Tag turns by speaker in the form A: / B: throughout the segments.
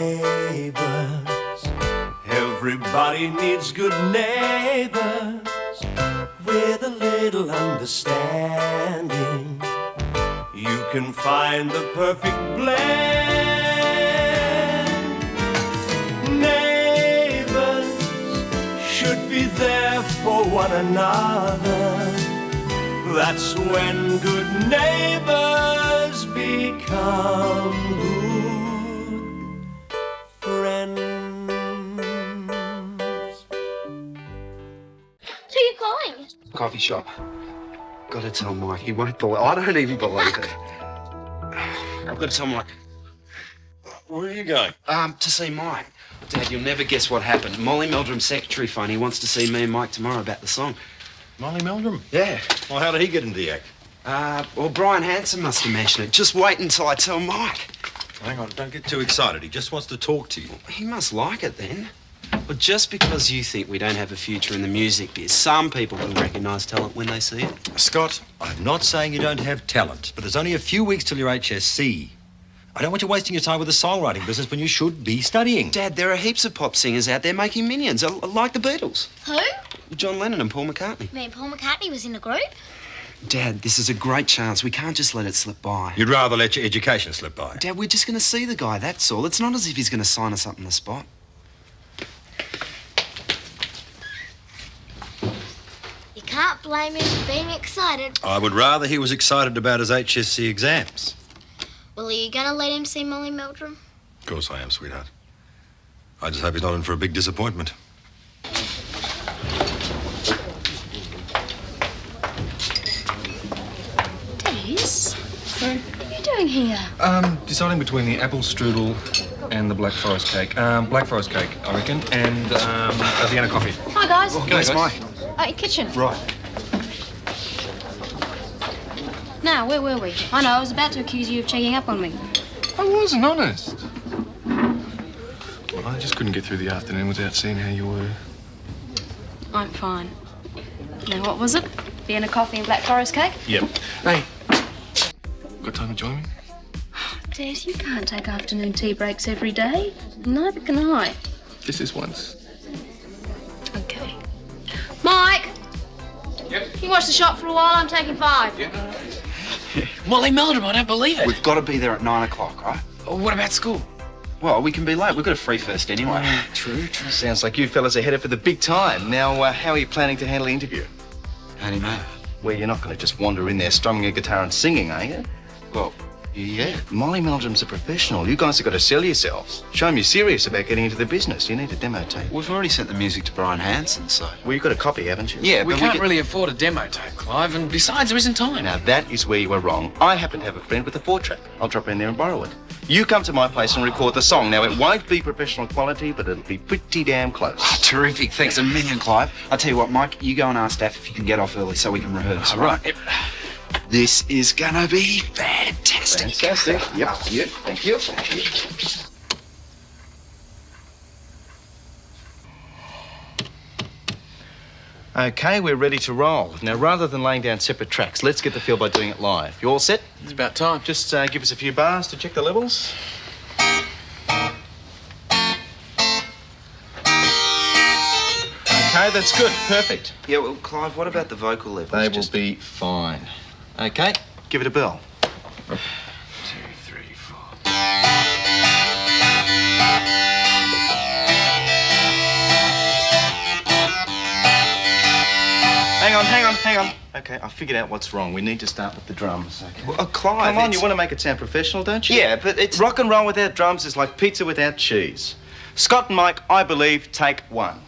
A: Neighbours. Everybody needs good neighbours with a little understanding. You can find the perfect blend. Neighbours should be there for one another. That's when good neighbours become good friends.
B: So you're going?
C: Coffee shop. Gotta tell Mike. He won't believe. I don't even believe it. I've got to tell Mike.
D: Where are you going?
C: To see Mike. Dad, you'll never guess what happened. Molly Meldrum's secretary phone. He wants to see me and Mike tomorrow about the song.
D: Molly Meldrum?
C: Yeah.
D: Well, how did he get into the act?
C: Well, Brian Hanson must have mentioned it. Just wait until I tell Mike.
D: Hang on, don't get too excited. He just wants to talk to you.
C: He must like it then. Well, just because you think we don't have a future in the music biz, some people can recognise talent when they see it.
D: Scott, I'm not saying you don't have talent, but there's only a few weeks till your HSC. I don't want you wasting your time with the songwriting business when you should be studying.
C: Dad, there are heaps of pop singers out there making millions, like the Beatles.
B: Who?
C: John Lennon and Paul McCartney.
B: You mean Paul McCartney was in a group?
C: Dad, this is a great chance. We can't just let it slip by.
D: You'd rather let your education slip by.
C: Dad, we're just going to see the guy, that's all. It's not as if he's going to sign us up on the spot.
B: You can't blame him for being excited.
D: I would rather he was excited about his HSC exams.
B: Well, are you going to let him see Molly Meldrum?
D: Of course I am, sweetheart. I just hope he's not in for a big disappointment.
B: Darius? What are you doing here?
E: Deciding between the apple strudel and the black forest cake. Black forest cake, I reckon, and a Vienna coffee.
B: Hi, guys.
C: Where's Mike?
B: Your kitchen.
E: Right.
F: Now, where were we? I know, I was about to accuse you of checking up on me.
E: I wasn't honest. Well, I just couldn't get through the afternoon without seeing how you were.
F: I'm fine. Now, what was it? Vienna coffee and black forest cake?
E: Yep. Hey, got time to join me?
F: Des, you can't take afternoon tea breaks every day. Neither can I.
E: This is once.
F: Okay. Mike!
E: Yep.
F: You watch the shop for a while, I'm taking 5.
E: Yep.
G: Molly Meldrum, I don't believe it.
C: We've got to be there at 9 o'clock, right?
G: Oh, what about school?
C: Well, we can be late. We've got a free first anyway.
G: True.
H: Sounds like you fellas are headed for the big time. Now, how are you planning to handle the interview?
C: How do you know?
H: Well, you're not going to just wander in there strumming a guitar and singing, are you?
C: Well,
H: Yeah. Molly Meldrum's a professional. You guys have got to sell yourselves. Show him you're serious about getting into the business. You need a demo tape.
C: we've already sent the music to Brian Hanson, so...
H: Well, you've got a copy, haven't you?
C: Yeah,
G: We
C: but
G: can't
C: could...
G: really afford a demo tape, Clive, and besides, there isn't time.
H: Now, that is where you were wrong. I happen to have a friend with a 4-track. I'll drop in there and borrow it. You come to my place and record the song. Now, it won't be professional quality, but it'll be pretty damn close.
C: Oh, terrific. Thanks a million, Clive. I'll tell you what, Mike, you go and ask Daph if you can get off early so we can rehearse.
H: All right.
C: This is gonna be fantastic.
H: Fantastic. Yep. Thank you. Okay, we're ready to roll. Now, rather than laying down separate tracks, let's get the feel by doing it live. You all set?
G: It's about time.
H: Just give us a few bars to check the levels. Okay, that's good. Perfect.
C: Yeah, well, Clive, what about the vocal levels?
H: They will be fine. Okay, give it a bell.
E: 2, 3, 4.
H: Hang on. Okay, I figured out what's wrong. We need to start with the drums. Okay.
C: Well, Clive,
H: Come on,
C: it's...
H: you want to make it sound professional, don't you?
C: Yeah, but it's...
H: Rock and roll without drums is like pizza without cheese. Scott and Mike, I believe, take 1.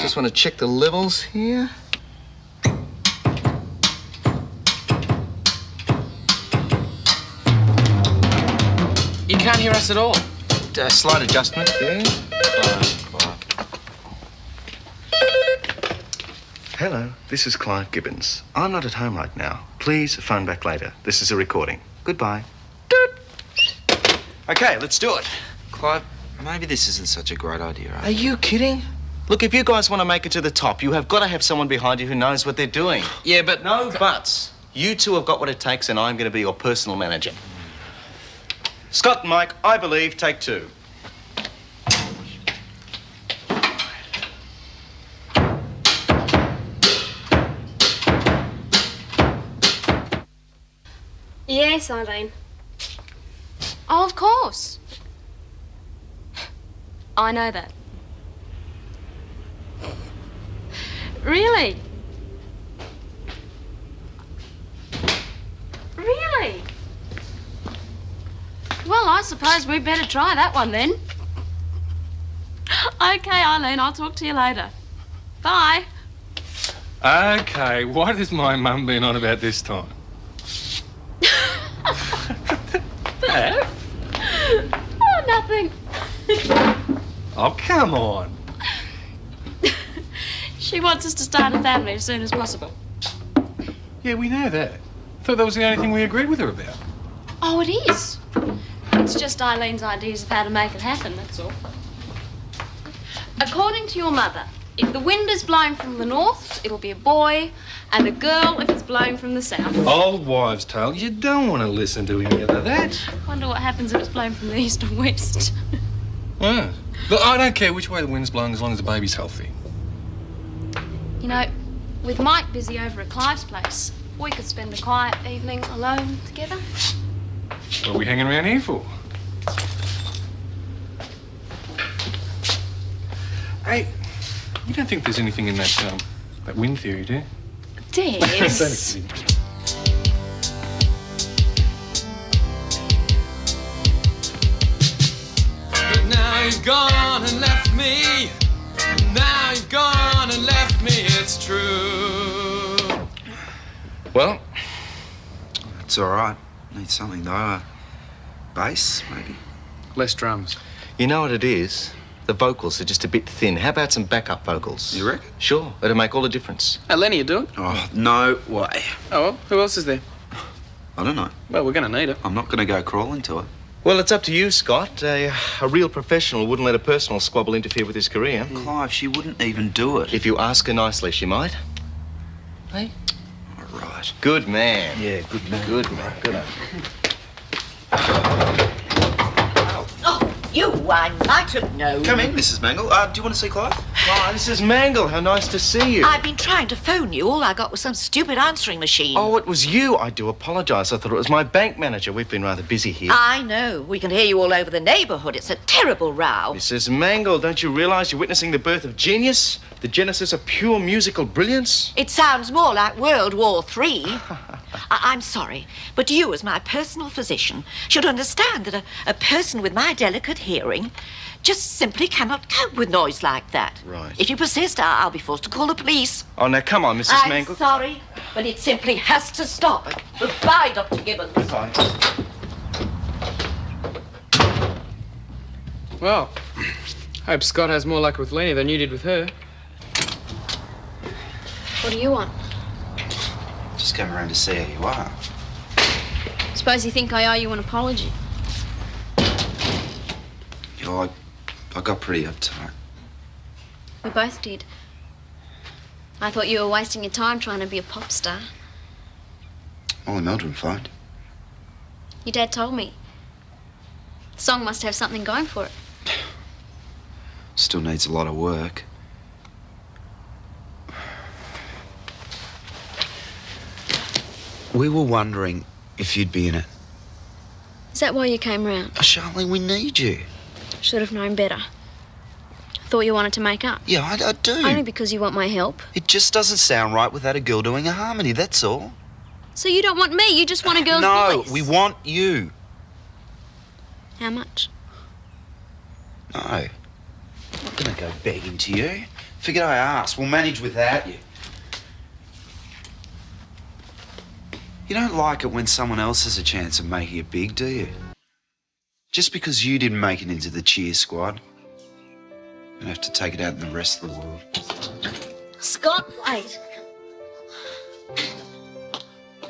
H: Just want to check the levels here.
G: You can't hear us at all.
H: Slight adjustment there. Hello, this is Clive Gibbons. I'm not at home right now. Please phone back later. This is a recording. Goodbye.
C: Okay, let's do it. Clive, maybe this isn't such a great idea,
H: Are you kidding? Look, if you guys want to make it to the top, you have got to have someone behind you who knows what they're doing.
C: Yeah, but...
H: No buts. You two have got what it takes, and I'm going to be your personal manager. Scott and Mike, I believe, take two.
F: Yes, Elaine. Oh, of course. I know that. Really? Really? Well, I suppose we'd better try that one then. Okay, Eileen, I'll talk to you later. Bye.
E: Okay, what has my mum been on about this time?
F: Oh, nothing.
E: Oh, come on.
F: She wants us to start a family as soon as possible.
E: Yeah, we know that. I thought that was the only thing we agreed with her about.
F: Oh, it is. It's just Eileen's ideas of how to make it happen, that's all. According to your mother, if the wind is blowing from the north, it'll be a boy, and a girl if it's blowing from the south.
E: Old wives' tale. You don't want to listen to any of that.
F: Wonder what happens if it's blowing from the east or west.
E: Oh. Look, I don't care which way the wind's blowing as long as the baby's healthy.
F: You know, with Mike busy over at Clive's place, we could spend a quiet evening alone together.
E: What are we hanging around here for? Hey, you don't think there's anything in that wind theory, do you?
F: Des.
A: But now you've gone and left me. Now you've gone and left me, it's true.
C: Well, it's all right. Need something, though. Bass, maybe?
G: Less drums.
H: You know what it is? The vocals are just a bit thin. How about some backup vocals?
C: You reckon?
H: Sure, it'll make all the difference.
G: Hey, Lenny, you do it?
C: Oh, no way.
G: Oh, well, who else is there?
C: I don't know.
G: Well, we're going to need it.
C: I'm not going to go crawling to it.
H: Well, it's up to you, Scott. A real professional wouldn't let a personal squabble interfere with his career.
C: Clive, she wouldn't even do it.
H: If you ask her nicely, she might. Hey?
C: All right.
H: Good man.
C: Yeah, good man.
H: Good man. Good man.
I: Oh, you, I might have known.
C: Come in, Mrs. Mangle. Do you want to see Clive?
H: Oh, this is Mangle. How nice to see you.
I: I've been trying to phone you. All I got was some stupid answering machine.
H: Oh, it was you. I do apologise. I thought it was my bank manager. We've been rather busy here.
I: I know. We can hear you all over the neighbourhood. It's a terrible row.
H: Mrs. Mangle, don't you realise you're witnessing the birth of genius? The genesis of pure musical brilliance?
I: It sounds more like World War III. I'm sorry, but you, as my personal physician, should understand that a person with my delicate hearing just simply cannot cope with noise like that.
H: Right.
I: If you persist, I'll be forced to call the police.
H: Oh, now, come on, Mrs.
I: I'm
H: Mangle.
I: sorry, but it simply has to stop. Goodbye, Dr. Gibbons.
H: Goodbye.
G: Well, hope Scott has more luck with Lenny than you did with her.
F: What do you want?
C: Just came around to see how you are.
F: Suppose you think I owe you an apology.
C: You know, I got pretty uptight.
F: We both did. I thought you were wasting your time trying to be a pop star.
C: Molly Meldrum fine.
F: Your dad told me. The song must have something going for it.
C: Still needs a lot of work. We were wondering if you'd be in it.
F: Is that why you came round?
C: Oh, Charlene, we need you.
F: Should have known better. Thought you wanted to make up.
C: Yeah, I do.
F: Only because you want my help.
C: It just doesn't sound right without a girl doing a harmony, that's all.
F: So you don't want me, you just want a girl's
C: No,
F: voice.
C: we want you.
F: How much?
C: No. I'm not going to go begging to you. Figured I asked. We'll manage without you. You don't like it when someone else has a chance of making it big, do you? Just because you didn't make it into the cheer squad, you have to take it out in the rest of the world.
I: Scott, wait.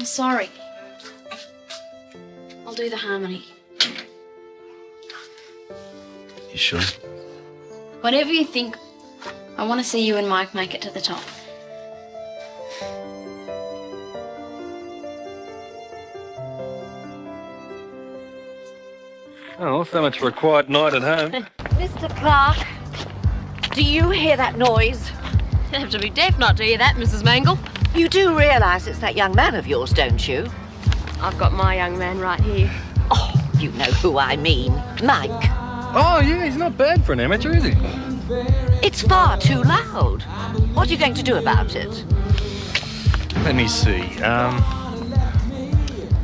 F: I'm sorry. I'll do the harmony.
C: You sure?
F: Whatever you think, I want to see you and Mike make it to the top.
E: Oh, so much for a quiet night at home.
I: Mr. Clarke, do you hear that noise?
F: You have to be deaf not to hear that, Mrs. Mangle.
I: You do realise it's that young man of yours, don't you?
F: I've got my young man right here.
I: Oh, you know who I mean. Mike.
E: Oh, yeah, he's not bad for an amateur, is he?
I: It's far too loud. What are you going to do about it?
E: Let me see.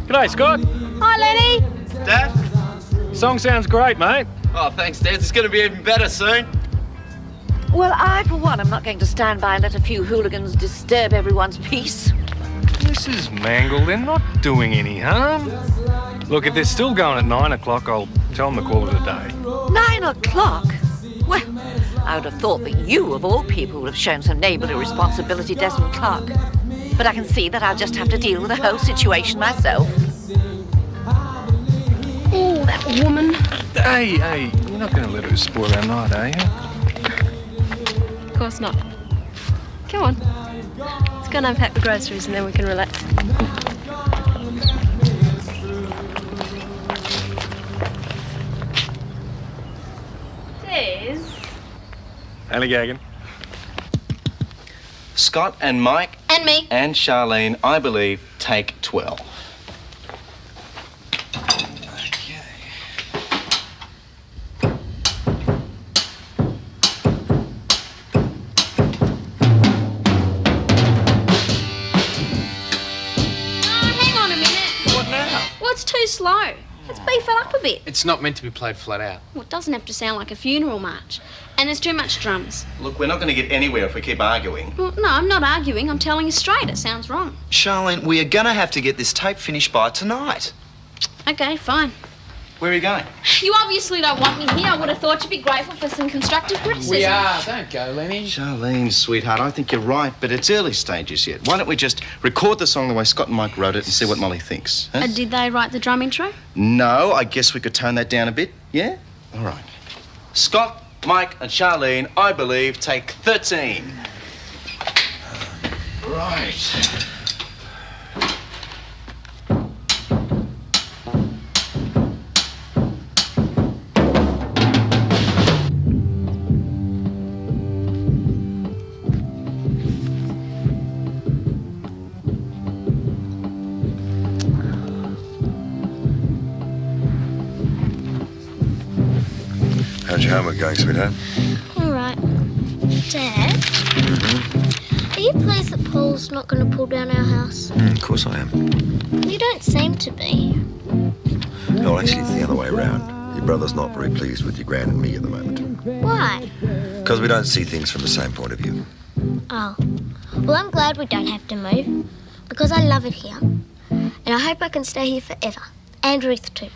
E: G'day, Scott.
F: Hi, Lenny.
H: Dad?
E: Song sounds great, mate.
A: Oh, thanks, Dad. It's going to be even better soon.
I: Well, I, for one, am not going to stand by and let a few hooligans disturb everyone's peace.
E: Mrs. Mangle, they're not doing any harm. Look, if they're still going at 9 o'clock, I'll tell them to call it a day.
I: 9 o'clock? Well, I would have thought that you, of all people, would have shown some neighbourly responsibility, Desmond Clarke. But I can see that I'll just have to deal with the whole situation myself.
F: Oh, that woman.
E: Hey, you're not going to let her spoil our night, are you?
F: Of course not. Come on. Let's go and unpack the groceries and then we can relax. Des?
E: Only gagging.
H: Scott and Mike
F: And me.
H: and Charlene, I believe, take 12.
F: Hang on a minute.
E: What now?
F: Well, it's too slow. Let's beef it up a bit.
G: It's not meant to be played flat out.
F: Well, it doesn't have to sound like a funeral march. And there's too much drums.
H: Look, we're not going to get anywhere if we keep arguing.
F: Well, no, I'm not arguing. I'm telling you straight. It sounds wrong.
C: Charlene, we are gonna have to get this tape finished by tonight.
F: Okay, fine.
H: Where are you going?
F: You obviously don't want me here. I would have thought you'd be grateful for some constructive criticism.
G: We are. Don't go, Lenny.
H: Charlene, sweetheart, I think you're right, but it's early stages yet. Why don't we just record the song the way Scott and Mike wrote it and see what Molly thinks? Huh?
F: Did they write the drum intro?
H: No, I guess we could tone that down a bit, yeah? All right. Scott, Mike and Charlene, I believe, take 13. Right.
D: How's your homework going, sweetheart?
B: All right. Dad? Are you pleased that Paul's not going to pull down our house?
D: Of course I am.
B: You don't seem to be.
D: No, actually, it's the other way around. Your brother's not very pleased with your gran and me at the moment.
B: Why?
D: Because we don't see things from the same point of view.
B: Oh. Well, I'm glad we don't have to move, because I love it here. And I hope I can stay here forever. And Ruth, too.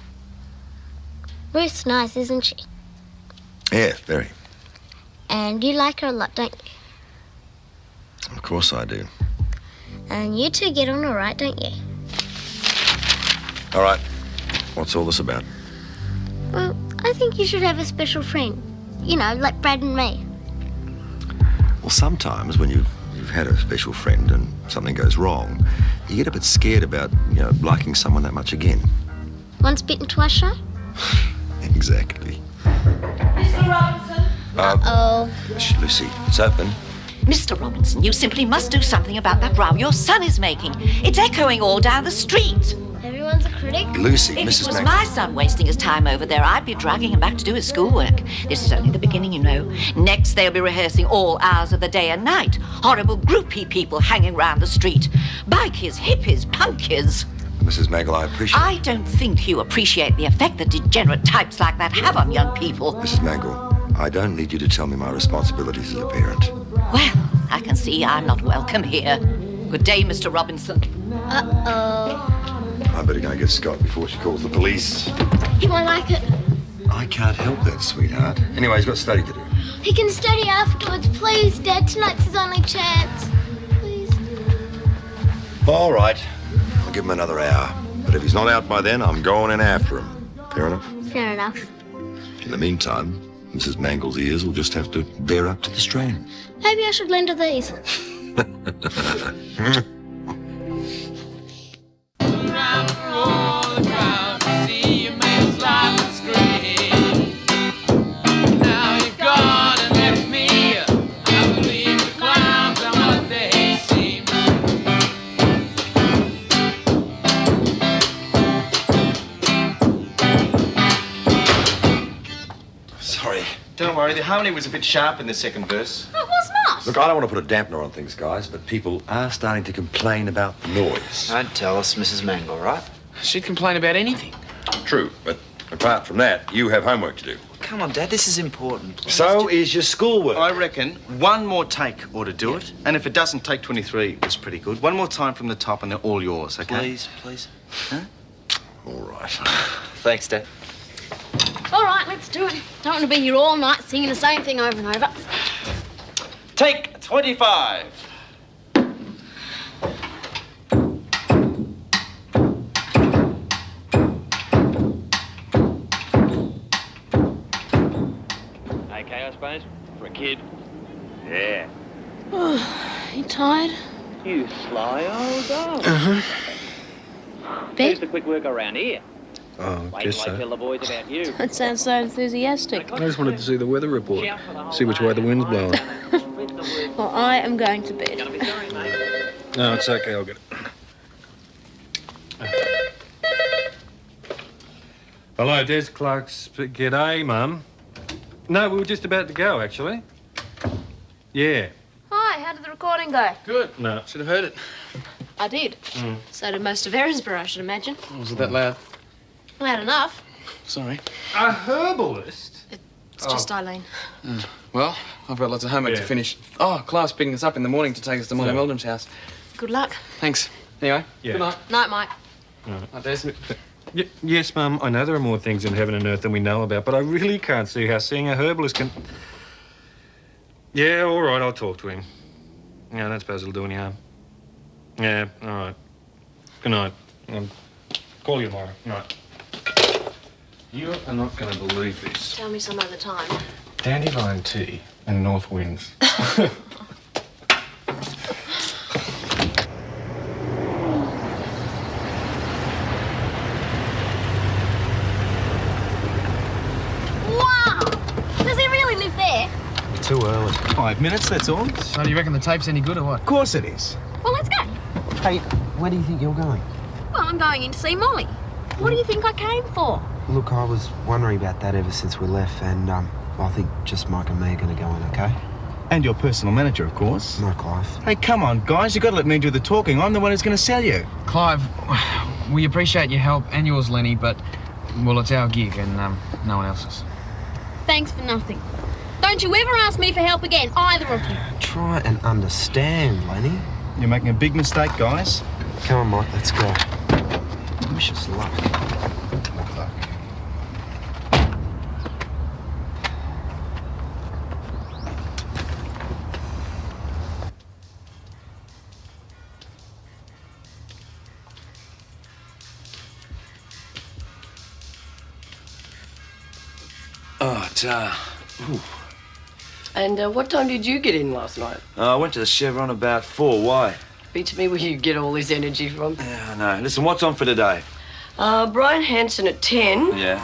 B: Ruth's nice, isn't she?
D: Yeah, very.
B: And you like her a lot, don't you?
D: Of course I do.
B: And you two get on all right, don't you?
D: All right. What's all this about?
B: Well, I think you should have a special friend. You know, like Brad and me.
D: Well, sometimes when you've had a special friend and something goes wrong, you get a bit scared about, liking someone that much again.
B: Once bitten, twice shy?
D: Exactly.
I: Mr. Robinson?
B: Uh-oh.
D: Shh, Lucy, it's open.
I: Mr. Robinson, you simply must do something about that row your son is making. It's echoing all down the street.
B: Everyone's a critic?
D: Lucy,
I: If
D: Mrs.
I: it was
D: Mac-
I: my son wasting his time over there, I'd be dragging him back to do his schoolwork. This is only the beginning, you know. Next, they'll be rehearsing all hours of the day and night. Horrible groupie people hanging round the street. Bikies, hippies, punkies.
D: Mrs. Mangle, I appreciate...
I: I don't think you appreciate the effect that degenerate types like that have on young people.
D: Mrs. Mangle, I don't need you to tell me my responsibilities as a parent.
I: Well, I can see I'm not welcome here. Good day, Mr. Robinson.
B: Uh-oh.
D: I better go and get Scott before she calls the police.
B: He won't like it.
D: I can't help that, sweetheart. Anyway, he's got study to do.
B: He can study afterwards. Please, Dad. Tonight's his only chance. Please.
D: All right. I'll give him another hour. But if he's not out by then, I'm going in after him. Fair enough?
B: Fair enough.
D: In the meantime, Mrs. Mangle's ears will just have to bear up to the strain.
B: Maybe I should lend her these.
A: Around for all the crowd to see you make life a scream. Now you've gone and left me. I believe the clowns are what they seem.
H: Sorry. Don't worry, the harmony was a bit sharp in the second verse.
F: No, it was not.
D: Look, I don't want to put a dampener on things, guys, but people are starting to complain about the noise.
C: Don't tell us, Mrs. Mangle, right?
G: She'd complain about anything.
D: True, but apart from that, you have homework to do.
C: Come on, Dad, this is important. Please.
D: So is your schoolwork.
H: I reckon one more take ought to do it. And if it doesn't, take 23 is pretty good. One more time from the top and they're all yours, okay?
C: Please, please.
H: Huh?
D: All right.
H: Thanks, Dad.
F: All right, let's do it. Don't want to be here all night singing the same thing over and over.
H: Take 25.
J: Okay, I suppose, for a kid. Yeah.
F: You tired?
J: You sly old dog.
F: Bed?
J: Who's the quick work around here?
E: Oh,
J: Wait till I tell the boys about you.
F: That sounds so enthusiastic.
E: I just wanted to see the weather report. See which way the wind's blowing.
F: Well, I am going to bed.
J: Gonna be sorry, mate.
E: No, it's okay, I'll get it. Hello, Des. Clarke's. G'day, Mum. No, we were just about to go, actually. Yeah.
F: Hi, how did the recording go?
G: Good.
E: No.
G: Should have heard it.
F: I did. So did most of Erinsborough, I should imagine.
G: Was it that loud?
F: Loud enough.
G: Sorry.
E: A herbalist?
F: It's just Elaine.
G: Well, I've got lots of homework to finish. Oh, Clive's picking us up in the morning to take us to Molly Meldrum's house.
F: Good luck.
G: Thanks. Anyway,
E: Yeah.
G: good night.
F: Night, Mike.
G: Night, Des.
E: Yes, Mum, I know there are more things in heaven and earth than we know about, but I really can't see how seeing a herbalist can... Yeah, all right, I'll talk to him. Yeah, I don't suppose it'll do any harm. Yeah, all right. Good night. I'll call you tomorrow. All right. You are not going to believe this.
F: Tell me some other time.
E: Dandelion tea and north winds.
F: Wow! Does he really live there?
C: Too early. 5 minutes, that's all.
G: So do you reckon the tape's any good or what?
C: Of course it is.
F: Well, let's go.
C: Hey, where do you think you're going?
F: Well, I'm going in to see Molly. What do you think I came for?
K: Look, I was wondering about that ever since we left, and I think just Mike and me are going to go in, okay?
H: And your personal manager, of course.
K: No, Clive.
H: Hey, come on, guys. You've got to let me do the talking. I'm the one who's going to sell you.
G: Clive, we appreciate your help and yours, Lenny, but, well, it's our gig and no one else's.
F: Thanks for nothing. Don't you ever ask me for help again, either of you.
K: Try and understand, Lenny.
H: You're making a big mistake, guys.
K: Come on, Mike, let's go. Wish us luck.
H: Good luck.
L: And what time did you get in last night?
C: I went to the Chevron about 4. Why?
L: Beats me where you get all this energy from.
C: Yeah, I know. Listen, what's on for today?
L: Brian Hanson at 10.
C: Yeah.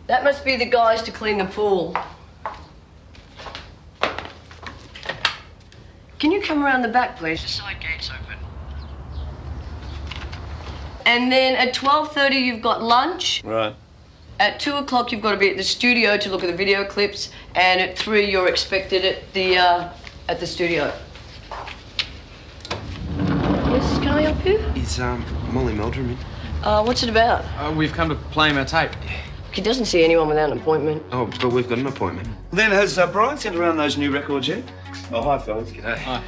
L: That must be the guys to clean the pool. Can you come around the back, please? The side gate's open. And then at 12:30 you've got lunch.
C: Right.
L: At 2 o'clock you've got to be at the studio to look at the video clips, and at 3 you're expected at the studio. Yes, can I help you?
K: Is Molly Meldrum in?
L: What's it about?
G: We've come to play him our tape.
L: He doesn't see anyone without an appointment.
K: Oh, but we've got an appointment.
C: Then, has Brian sent around those new records yet? Oh, hi, fellas. G'day.
G: Hi.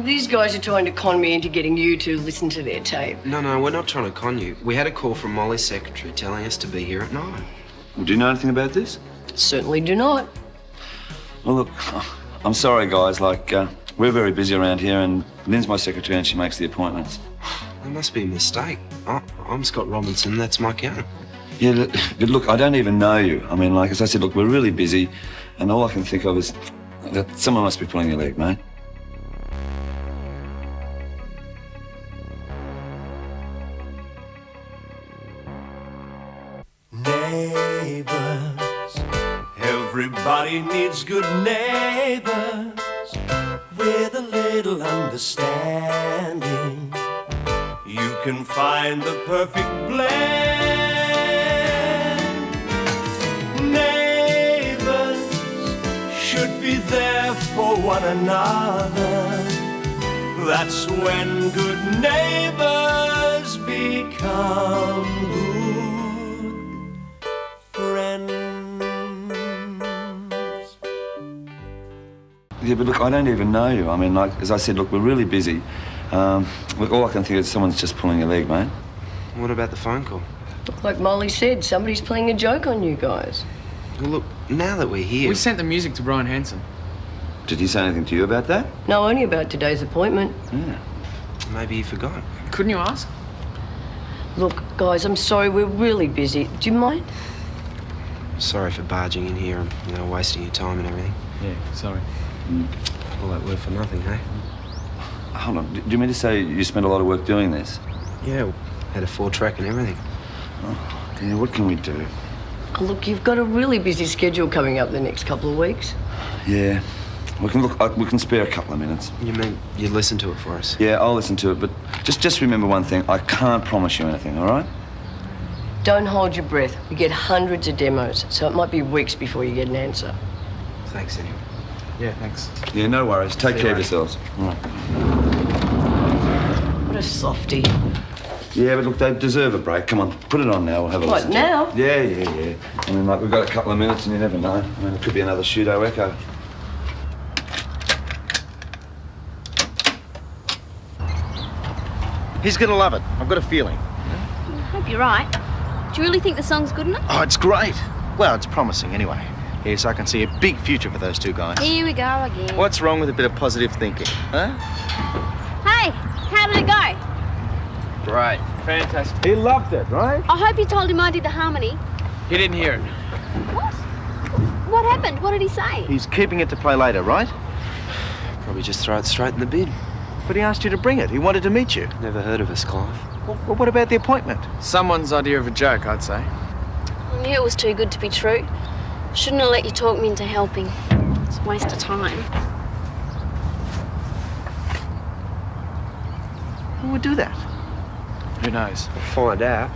L: These guys are trying to con me into getting you to listen to their tape.
K: No, we're not trying to con you. We had a call from Molly's secretary telling us to be here at 9.
C: Well, do you know anything about this?
L: Certainly do not.
C: Well, look, I'm sorry, guys. Like,
D: We're very busy around here, and Lynn's my secretary and she makes the appointments.
K: There must be a mistake. I'm Scott Robinson, that's my accountant.
D: Yeah, but look, I don't even know you. I mean, like, as I said, look, we're really busy, and all I can think of is that someone must be pulling your leg, mate.
M: Neighbours, everybody needs good neighbours with a little understanding. You can find the perfect blend. Neighbours should be there for one another. That's when good neighbours become good friends.
D: Yeah, but look, I don't even know you. I mean, like, as I said, look, we're really busy. Look, all I can think is someone's just pulling your leg, mate.
K: What about the phone call?
L: Look, like Molly said, somebody's playing a joke on you guys.
K: Well, look, now that we're here...
G: We sent the music to Brian Hanson.
D: Did he say anything to you about that?
L: No, only about today's appointment.
D: Yeah.
K: Maybe he forgot.
G: Couldn't you ask?
L: Look, guys, I'm sorry, we're really busy. Do you mind?
K: Sorry for barging in here and, wasting your time and everything.
G: Yeah, sorry.
K: All that work for nothing, eh?
D: Hold on, do you mean to say you spent a lot of work doing this?
K: Yeah, we had a 4-track and everything.
D: Oh, yeah, what can we do?
L: Oh, look, you've got a really busy schedule coming up the next couple of weeks.
D: Yeah. We can spare a couple of minutes.
K: You mean you listen to it for us?
D: Yeah, I'll listen to it, but just remember one thing. I can't promise you anything, all right?
L: Don't hold your breath. We get hundreds of demos, so it might be weeks before you get an answer.
K: Thanks, anyway.
G: Yeah, thanks.
D: Yeah, no worries. Take care of yourselves. All right.
L: What a softie.
D: Yeah, but look, they deserve a break. Come on, put it on now. We'll have a
L: What,
D: listen.
L: now?
D: To it. Yeah. I mean, like, we've got a couple of minutes and you never know. I mean, it could be another pseudo echo.
H: He's gonna love it. I've got a feeling.
F: I hope you're right. Do you really think the song's good enough?
H: Oh, it's great. Well, it's promising anyway. Yes, I can see a big future for those two guys.
F: Here we go again.
H: What's wrong with a bit of positive thinking, huh?
F: Hey, how did it go?
G: Great. Fantastic.
H: He loved it, right?
F: I hope you told him I did the harmony.
G: He didn't hear it.
F: What? What happened? What did he say?
H: He's keeping it to play later, right?
K: Probably just throw it straight in the bin.
H: But he asked you to bring it. He wanted to meet you.
K: Never heard of us, Clive.
H: Well, what about the appointment?
G: Someone's idea of a joke, I'd say.
F: I knew it was too good to be true. Shouldn't have let you talk me into helping. It's a waste of time.
H: Who would do that?
G: Who knows?
K: We'll find out.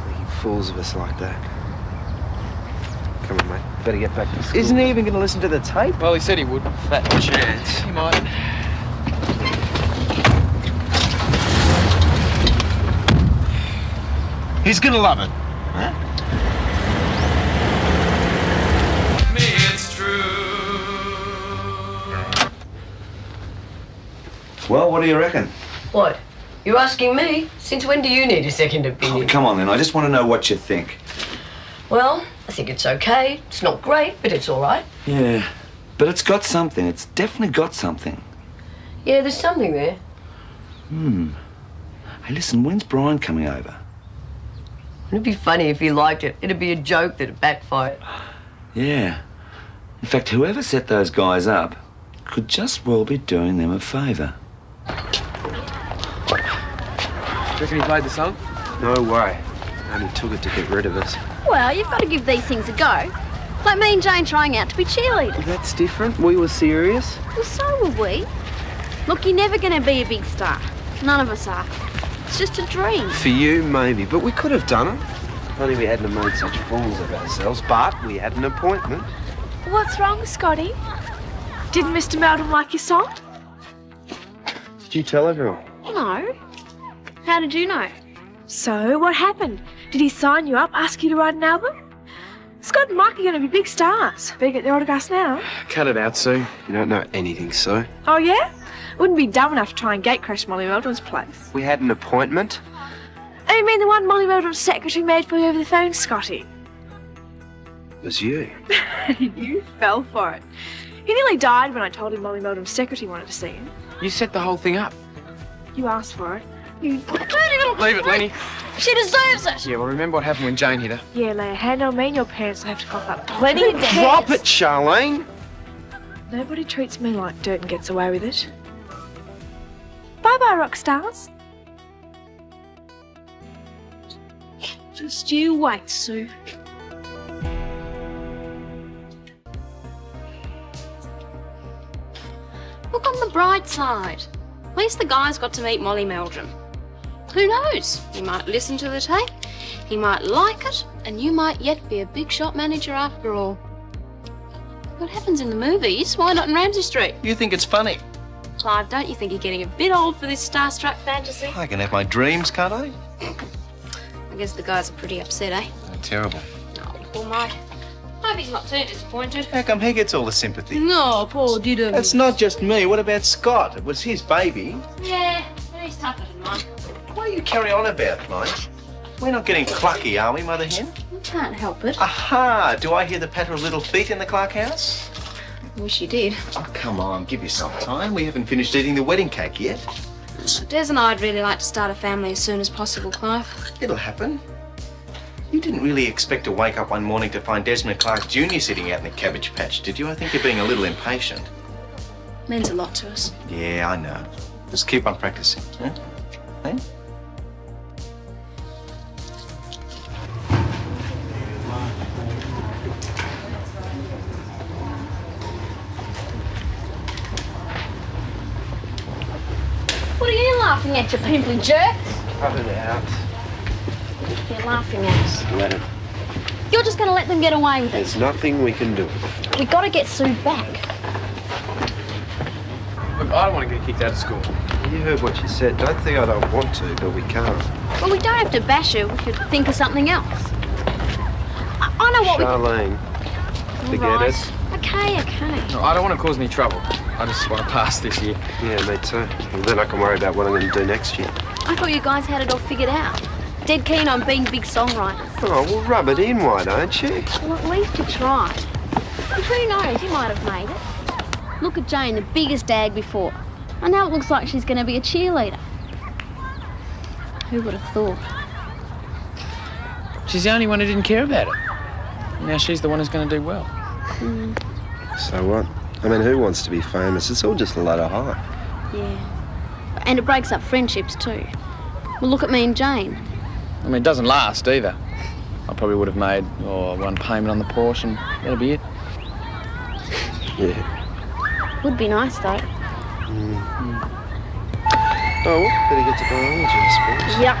K: Making fools of us like that. Come on, mate. Better get back to school.
H: Isn't he even going to listen to the tape?
G: Well, he said he would.
K: Fat chance.
G: He might.
H: He's going to love it. Huh?
A: It's true.
D: Well, what do you reckon?
L: What? You're asking me? Since when do you need a second
D: Oh,
L: opinion?
D: come on, then. I just want to know what you think.
L: Well, I think it's okay. It's not great, but it's all right.
D: Yeah, but it's got something. It's definitely got something.
L: Yeah, there's something there.
D: Hey, listen, when's Brian coming over?
L: It'd be funny if you liked it. It'd be a joke that'd backfire.
D: Yeah. In fact, whoever set those guys up could just well be doing them a favour.
G: Do you reckon he played the song?
K: No way. Only took it to get rid of us.
F: Well, you've got to give these things a go. Like me and Jane trying out to be cheerleaders.
K: That's different. We were serious.
F: Well, so were we. Look, you're never going to be a big star. None of us are. It's just a dream.
K: For you, maybe, but we could have done it. If only we hadn't have made such fools of ourselves. But we had an appointment.
N: What's wrong, Scotty? Didn't Mr. Meldon like your song?
K: Did you tell everyone?
F: No. How did you know?
N: So, what happened? Did he sign you up, ask you to write an album? Scott and Mike are going to be big stars. Better get their autographs now.
G: Cut it out, Sue.
K: You don't know anything, Sue.
N: Oh, yeah? Wouldn't be dumb enough to try and gatecrash Molly Meldon's place.
K: We had an appointment.
N: Oh, you mean the one Molly Meldon's secretary made for you over the phone, Scotty?
K: It was you.
N: You fell for it. He nearly died when I told him Molly Meldrum's secretary wanted to see him.
G: You set the whole thing up.
N: You asked for it. You
G: dirty little... Leave it, Lenny.
F: She deserves it.
G: Yeah, well, remember what happened when Jane hit her?
N: Yeah, lay a hand on me and your parents will have to cough up plenty of debts.
K: Drop it, Charlene.
N: Nobody treats me like dirt and gets away with it. Bye-bye, rock stars.
F: Just you wait, Sue. Look on the bright side. At least the guy's got to meet Molly Meldrum. Who knows? He might listen to the tape, he might like it, and you might yet be a big shot manager after all. What happens in the movies? Why not in Ramsay Street?
H: You think it's funny?
F: Clive, don't you think you're getting a bit old for this starstruck fantasy?
H: I can have my dreams, can't I?
F: I guess the guys are pretty upset, eh?
H: Terrible.
F: Oh, poor mate. Hope he's not too disappointed.
H: How come he gets all the sympathy?
F: No, poor Diddo.
H: It's not just me. What about Scott? It was his baby.
F: Yeah, he's tougher than mine.
H: Why you carry on about, mate? We're not getting clucky, are we, Mother Hen?
F: You can't help it.
H: Aha! Do I hear the patter of little feet in the Clarke house?
F: Wish you did.
H: Oh, come on. Give yourself time. We haven't finished eating the wedding cake yet.
F: Des and I'd really like to start a family as soon as possible, Clive.
H: It'll happen. You didn't really expect to wake up one morning to find Desmond Clarke Jr. sitting out in the cabbage patch, did you? I think you're being a little impatient.
F: Means a lot to us.
H: Yeah, I know. Just keep on practicing, huh? Hey?
F: What are you laughing at, you pimply jerk?
K: Cut it out.
F: You're laughing at us.
K: Let it.
F: You're just going to let them get away with it.
K: There's nothing we can do.
F: We've got to get Sue back.
G: Look, I don't want to get kicked out of school.
K: You heard what she said. Don't think I don't want to, but we can't.
F: Well, we don't have to bash her. We could think of something else. I know what
K: Charlene,
F: we...
K: forget
F: All right.
K: it.
F: Okay.
G: No, I don't want to cause any trouble. I just want to pass this year.
K: Yeah, me too. Well, then I can worry about what I'm going to do next year.
F: I thought you guys had it all figured out. Dead keen on being big songwriters.
K: Oh, well, rub it in, why don't you?
F: Well, at least you tried. And who knows, you might have made it. Look at Jane, the biggest dag before. And now it looks like she's going to be a cheerleader. Who would have thought?
G: She's the only one who didn't care about it. Now she's the one who's going to do well.
K: So what? I mean, who wants to be famous? It's all just a load of hype.
F: Yeah. And it breaks up friendships too. Well, look at me and Jane.
G: I mean, it doesn't last either. I probably would have made one payment on the Porsche and that'll be it.
K: Yeah.
F: Would be nice though.
K: Oh, well, better get to biology, I suppose.
F: Yuck.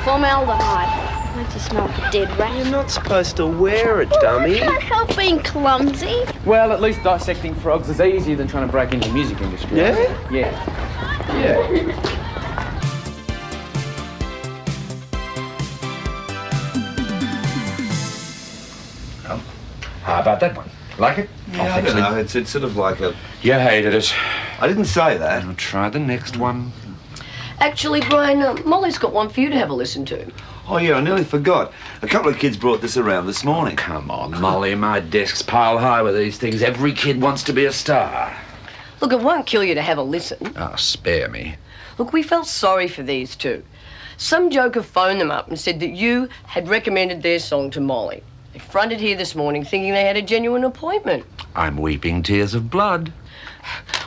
F: Formaldehyde. Makes you smell like a dead rat.
K: You're not supposed to wear it, dummy.
F: I can't help being clumsy.
G: Well, at least dissecting frogs is easier than trying to break into the music industry.
K: Yeah?
G: Yeah.
O: How about that one? Like it?
P: Yeah, I don't know. It's sort of like a...
O: You hated it.
P: I didn't say that.
O: I'll try the next one.
L: Actually, Brian, Molly's got one for you to have a listen to.
P: Oh, yeah, I nearly forgot. A couple of kids brought this around this morning.
O: Come on, Molly, my desk's pile high with these things. Every kid wants to be a star.
L: Look, it won't kill you to have a listen.
O: Oh, spare me.
L: Look, we felt sorry for these two. Some joker phoned them up and said that you had recommended their song to Molly. They fronted here this morning thinking they had a genuine appointment.
O: I'm weeping tears of blood.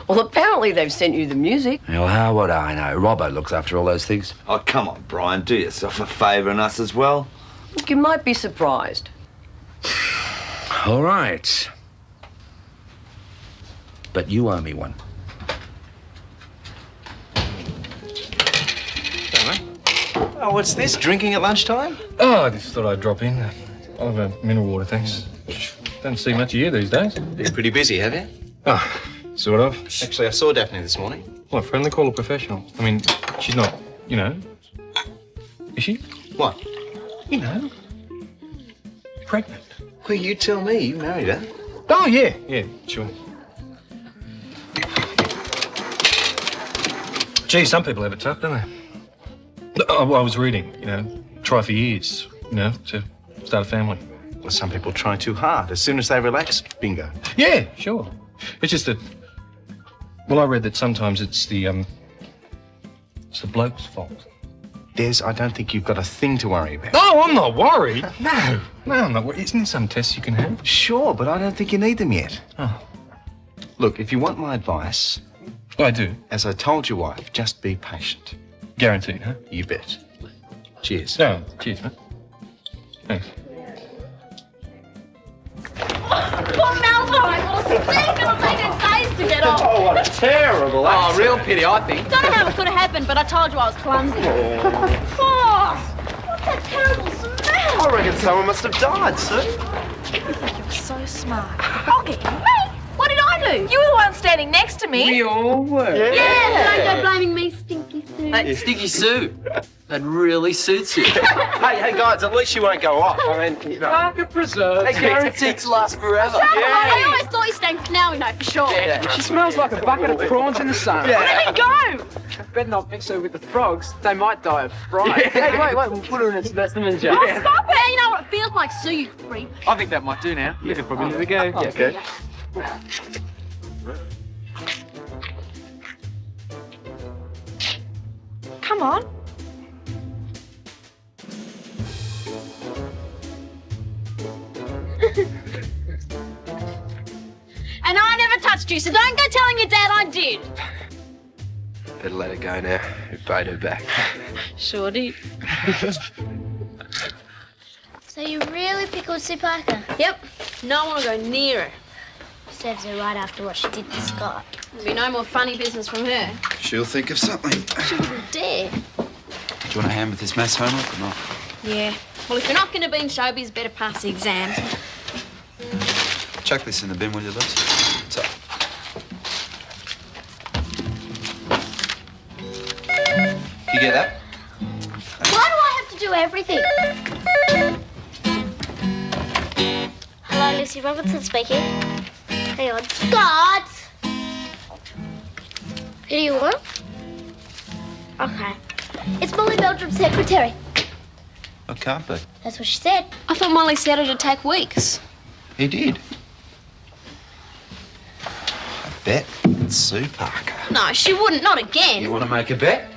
L: Well, apparently they've sent you the music.
O: Well, how would I know? Robbo looks after all those things.
P: Oh, come on, Brian. Do yourself a favour and us as well.
L: Look, you might be surprised.
O: All right. But you owe me one.
H: Oh, what's this? Drinking at lunchtime?
E: Oh, I just thought I'd drop in. I'll have a mineral water, thanks. Don't see much of you these days.
H: Been pretty busy, have you?
E: Oh, sort of.
H: Actually, I saw Daphne this morning.
E: What, friendly, call her professional? I mean, she's not, you know... Is she?
H: What?
E: You know... pregnant.
H: Well, you tell me. You married her.
E: Oh, yeah. Yeah, sure. Gee, some people have it tough, don't they? Oh, I was reading, you know, try for years, you know, to start a family.
H: Well, some people try too hard. As soon as they relax, bingo.
E: Yeah, sure. It's just that... Well, I read that sometimes it's the bloke's fault.
H: Des, I don't think you've got a thing to worry about.
E: No, I'm not worried. No, I'm not worried. Isn't there some tests you can have?
H: Sure, but I don't think you need them yet.
E: Oh.
H: Look, if you want my advice...
E: I do.
H: As I told your wife, just be patient.
E: Guaranteed, huh?
H: You bet. Cheers.
E: No, cheers, mate. Thanks.
F: Poor Malfoy will stink. It'll take us days to get off.
K: Oh, what a terrible
G: Oh, real pity, I think.
F: Don't know how it could have happened, but I told you I was clumsy. Oh, what's that terrible smell?
K: I reckon someone must have died, Sue.
N: You think you're so smart.
F: Okay, me? What did I do?
N: You were the one standing next to me.
K: We all were.
F: Yeah, so don't go blaming me, Stinky Sue.
G: Hey, Sticky Sue. That really suits you.
K: Hey, guys, at least you won't go off. I mean, you know.
G: Like a preserve. They guaranteed to last forever.
F: I always thought you stank. Now we know for sure.
G: Yeah. She smells like a bucket of prawns in the sun.
K: Yeah.
N: Let me go!
G: Better not mix her with the frogs. They might die of fright. Hey, wait, we'll put her in a specimen jar.
F: Oh, stop it! You know what it feels like, Sue, you creep.
G: I think that might do now. You can probably let it go.
K: Yeah, okay.
N: Come on.
F: And I never touched you, so don't go telling your dad I did.
K: Better let her go now. We paid her back.
F: Sure did.
B: So you really pickled Sue Parker?
F: Yep. No one will go near her.
B: Serves her right after what she did to Scott.
F: There'll be no more funny business from her.
C: She'll think of something.
F: She wouldn't dare.
C: Do you want a hand with this maths homework or not?
F: Yeah. Well, if you're not going to be in showbiz, better pass the exams.
C: Chuck this in the bin, will you, Liz? So. You get that?
B: Why do I have to do everything? Hello, Lucy Robertson speaking. Hang on. Scott! Who do you want? Okay. It's Molly Meldrum's secretary.
C: I can't be.
B: That's what she said.
F: I thought Molly said it'd take weeks.
C: He did. I bet it's Sue Parker.
F: No, she wouldn't. Not again.
C: You want to make a bet?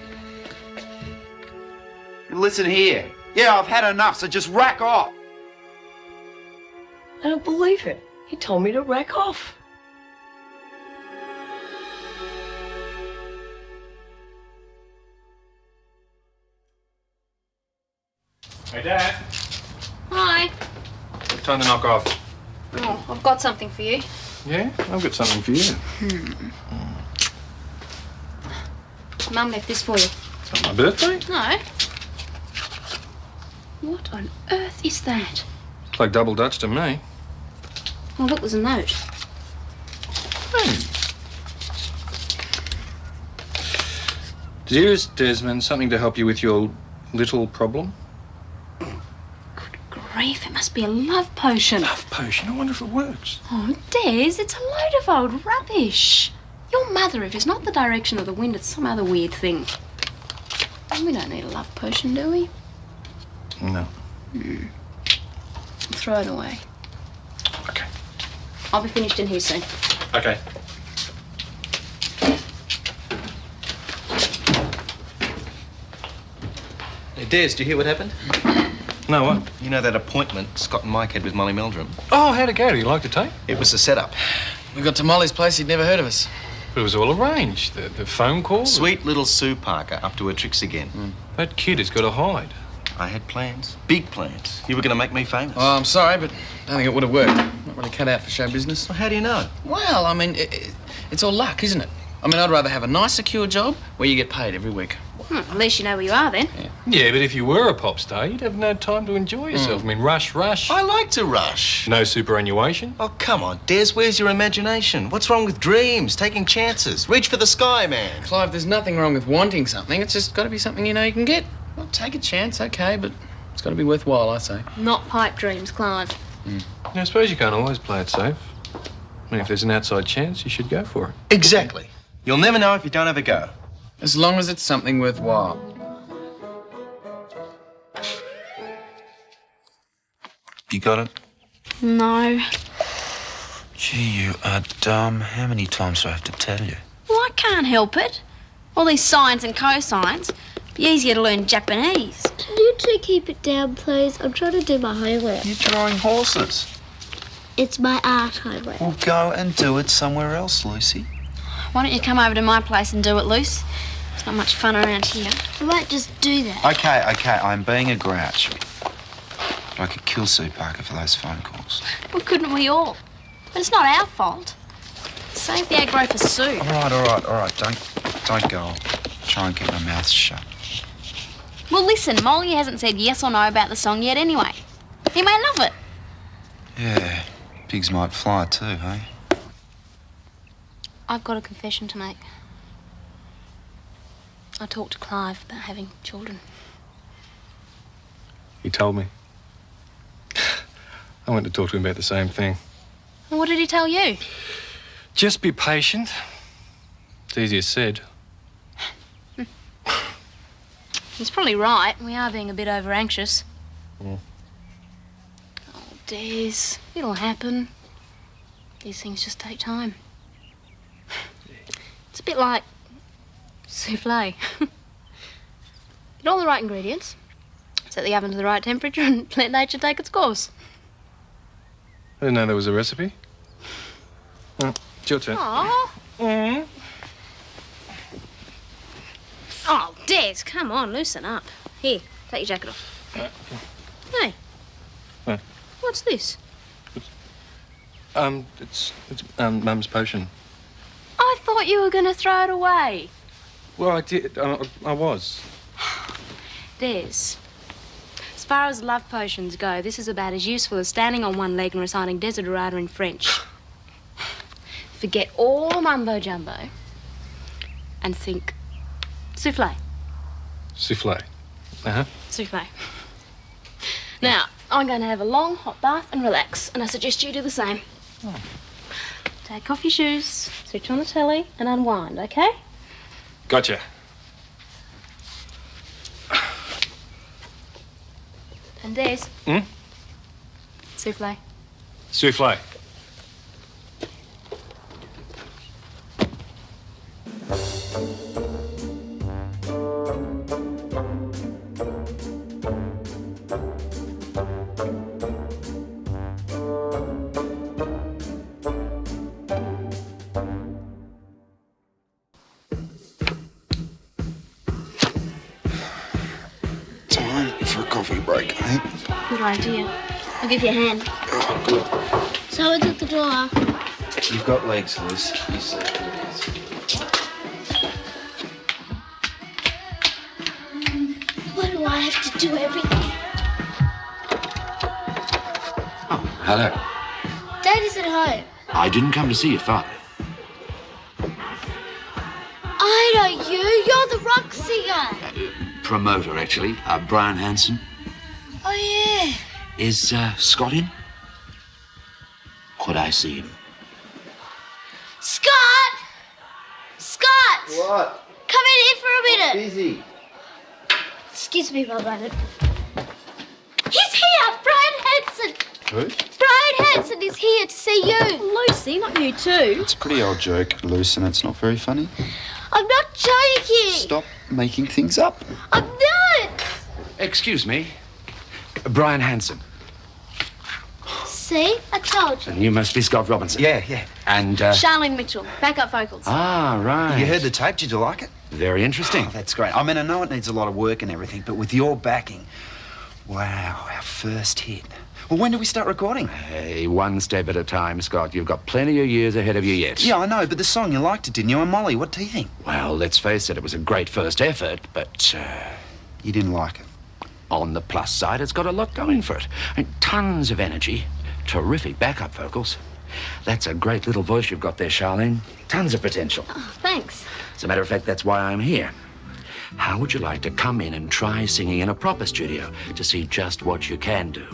C: Listen here. Yeah, I've had enough, so just rack off.
L: I don't believe it. He told me to rack off.
E: Hey, Dad.
F: Hi.
E: Time to knock off.
F: Oh, I've got something for you.
E: Yeah? I've got something for you.
F: Mum left this for you.
E: It's not my birthday.
F: No. What on earth is that?
E: It's like double Dutch to me.
F: Oh, look, there's a note.
E: Dearest Desmond, something to help you with your little problem?
F: Grief, it must be a love potion.
E: Love potion? I wonder if it works.
F: Oh, Des, it's a load of old rubbish. Your mother, if it's not the direction of the wind, it's some other weird thing. We don't need a love potion, do we?
E: No.
F: Throw it away.
E: Okay.
F: I'll be finished in here soon.
E: Okay.
H: Hey, Des, do you hear what happened?
E: No, what?
H: You know that appointment Scott and Mike had with Molly Meldrum?
E: Oh, how'd it go? Do you like the tape?
H: It was a setup.
G: We got to Molly's place, he'd never heard of us.
E: But it was all arranged. The phone call.
H: Sweet little Sue Parker up to her tricks again.
E: That kid has got to hide.
H: I had plans. Big plans. You were going to make me famous.
G: Oh, I'm sorry, but I don't think it would have worked. Not really cut out for show business.
H: Well, how do you know?
G: Well, I mean, it's all luck, isn't it? I mean, I'd rather have a nice, secure job where you get paid every week.
F: At least you know where you are then.
E: Yeah, but if you were a pop star, you'd have no time to enjoy yourself. I mean, rush.
H: I like to rush.
E: No superannuation.
H: Oh, come on, Des, where's your imagination? What's wrong with dreams, taking chances? Reach for the sky, man.
G: Clive, there's nothing wrong with wanting something. It's just got to be something you know you can get. Well, take a chance, okay, but it's got to be worthwhile, I say.
F: Not pipe dreams, Clive.
E: I suppose you can't always play it safe. I mean, if there's an outside chance, you should go for it.
H: Exactly. You'll never know if you don't have a go.
G: As long as it's something worthwhile.
C: You got it?
F: No.
C: Gee, you are dumb. How many times do I have to tell you?
F: Well, I can't help it. All these sines and cosines. Be easier to learn Japanese.
B: Can you two keep it down, please? I'm trying to do my homework.
C: You're drawing horses.
B: It's my art homework.
C: Well, go and do it somewhere else, Lucy.
F: Why don't you come over to my place and do it, Luce? It's not much fun around here.
B: I might just do that.
C: Okay, I'm being a grouch. I could kill Sue Parker for those phone calls.
F: Well, couldn't we all? But it's not our fault. Save the aggro for Sue.
C: All right. Don't go. I'll try and keep my mouth shut.
F: Well, listen, Molly hasn't said yes or no about the song yet anyway. He may love it.
C: Yeah, pigs might fly too, hey?
F: I've got a confession to make. I talked to Clive about having children.
E: He told me. I went to talk to him about the same thing.
F: And what did he tell you?
E: Just be patient. It's easier said.
F: He's probably right. We are being a bit over-anxious.
E: Yeah.
F: Oh, Des, it'll happen. These things just take time. It's a bit like souffle. Get all the right ingredients, set the oven to the right temperature, and let nature take its course.
E: I didn't know there was a recipe. Oh, it's your turn.
F: Aww. Oh, Des, come on, loosen up. Here, take your jacket off. Hey.
E: What?
F: What's this?
E: It's Mum's potion.
F: I thought you were going to throw it away.
E: Well, I did. I was.
F: Des, as far as love potions go, this is about as useful as standing on one leg and reciting Desiderata in French. Forget all the mumbo-jumbo and think souffle.
E: Souffle. Uh-huh.
F: Souffle. Now, I'm going to have a long hot bath and relax, and I suggest you do the same.
E: Oh.
F: Take off your shoes, switch on the telly, and unwind, okay?
E: Gotcha.
F: And Des. Souffle.
E: Souffle.
F: Good idea. I'll give you a hand.
C: Oh, good.
B: So it's at the door.
C: You've got legs, Liz. You said
B: Why do I have to do everything?
O: Hello.
B: Dad is at home.
O: I didn't come to see your father.
B: I know you. You're the rock singer.
O: Promoter, actually. Brian Hanson.
B: Oh, yeah.
O: Is Scott in? Could I see him?
B: Scott! Scott!
K: What?
B: Come in here for a minute.
K: Busy.
B: Excuse me, my brother. He's here! Brian Hanson!
C: Who?
B: Brian Hanson is here to see you.
F: Lucy, not you too.
C: It's a pretty old joke, Luce, and it's not very funny.
B: I'm not joking.
C: Stop making things up.
B: I'm not.
O: Excuse me. Brian Hanson.
B: See? I told you.
O: And you must be Scott Robinson.
C: Yeah.
O: And,
F: Charlene Mitchell, backup vocals.
O: Ah, right.
C: You heard the tape. Did you like it?
O: Very interesting.
C: Oh, that's great. I mean, I know it needs a lot of work and everything, but with your backing, wow, our first hit. Well, when do we start recording?
O: Hey, one step at a time, Scott. You've got plenty of years ahead of you yet.
C: Yeah, I know, but the song, you liked it, didn't you? And Molly, what do you think?
O: Well, let's face it, it was a great first effort, but...
C: You didn't like it?
O: On the plus side, it's got a lot going for it. And tons of energy, terrific backup vocals. That's a great little voice you've got there, Charlene. Tons of potential.
F: Oh, thanks.
O: As a matter of fact, that's why I'm here. How would you like to come in and try singing in a proper studio to see just what you can do?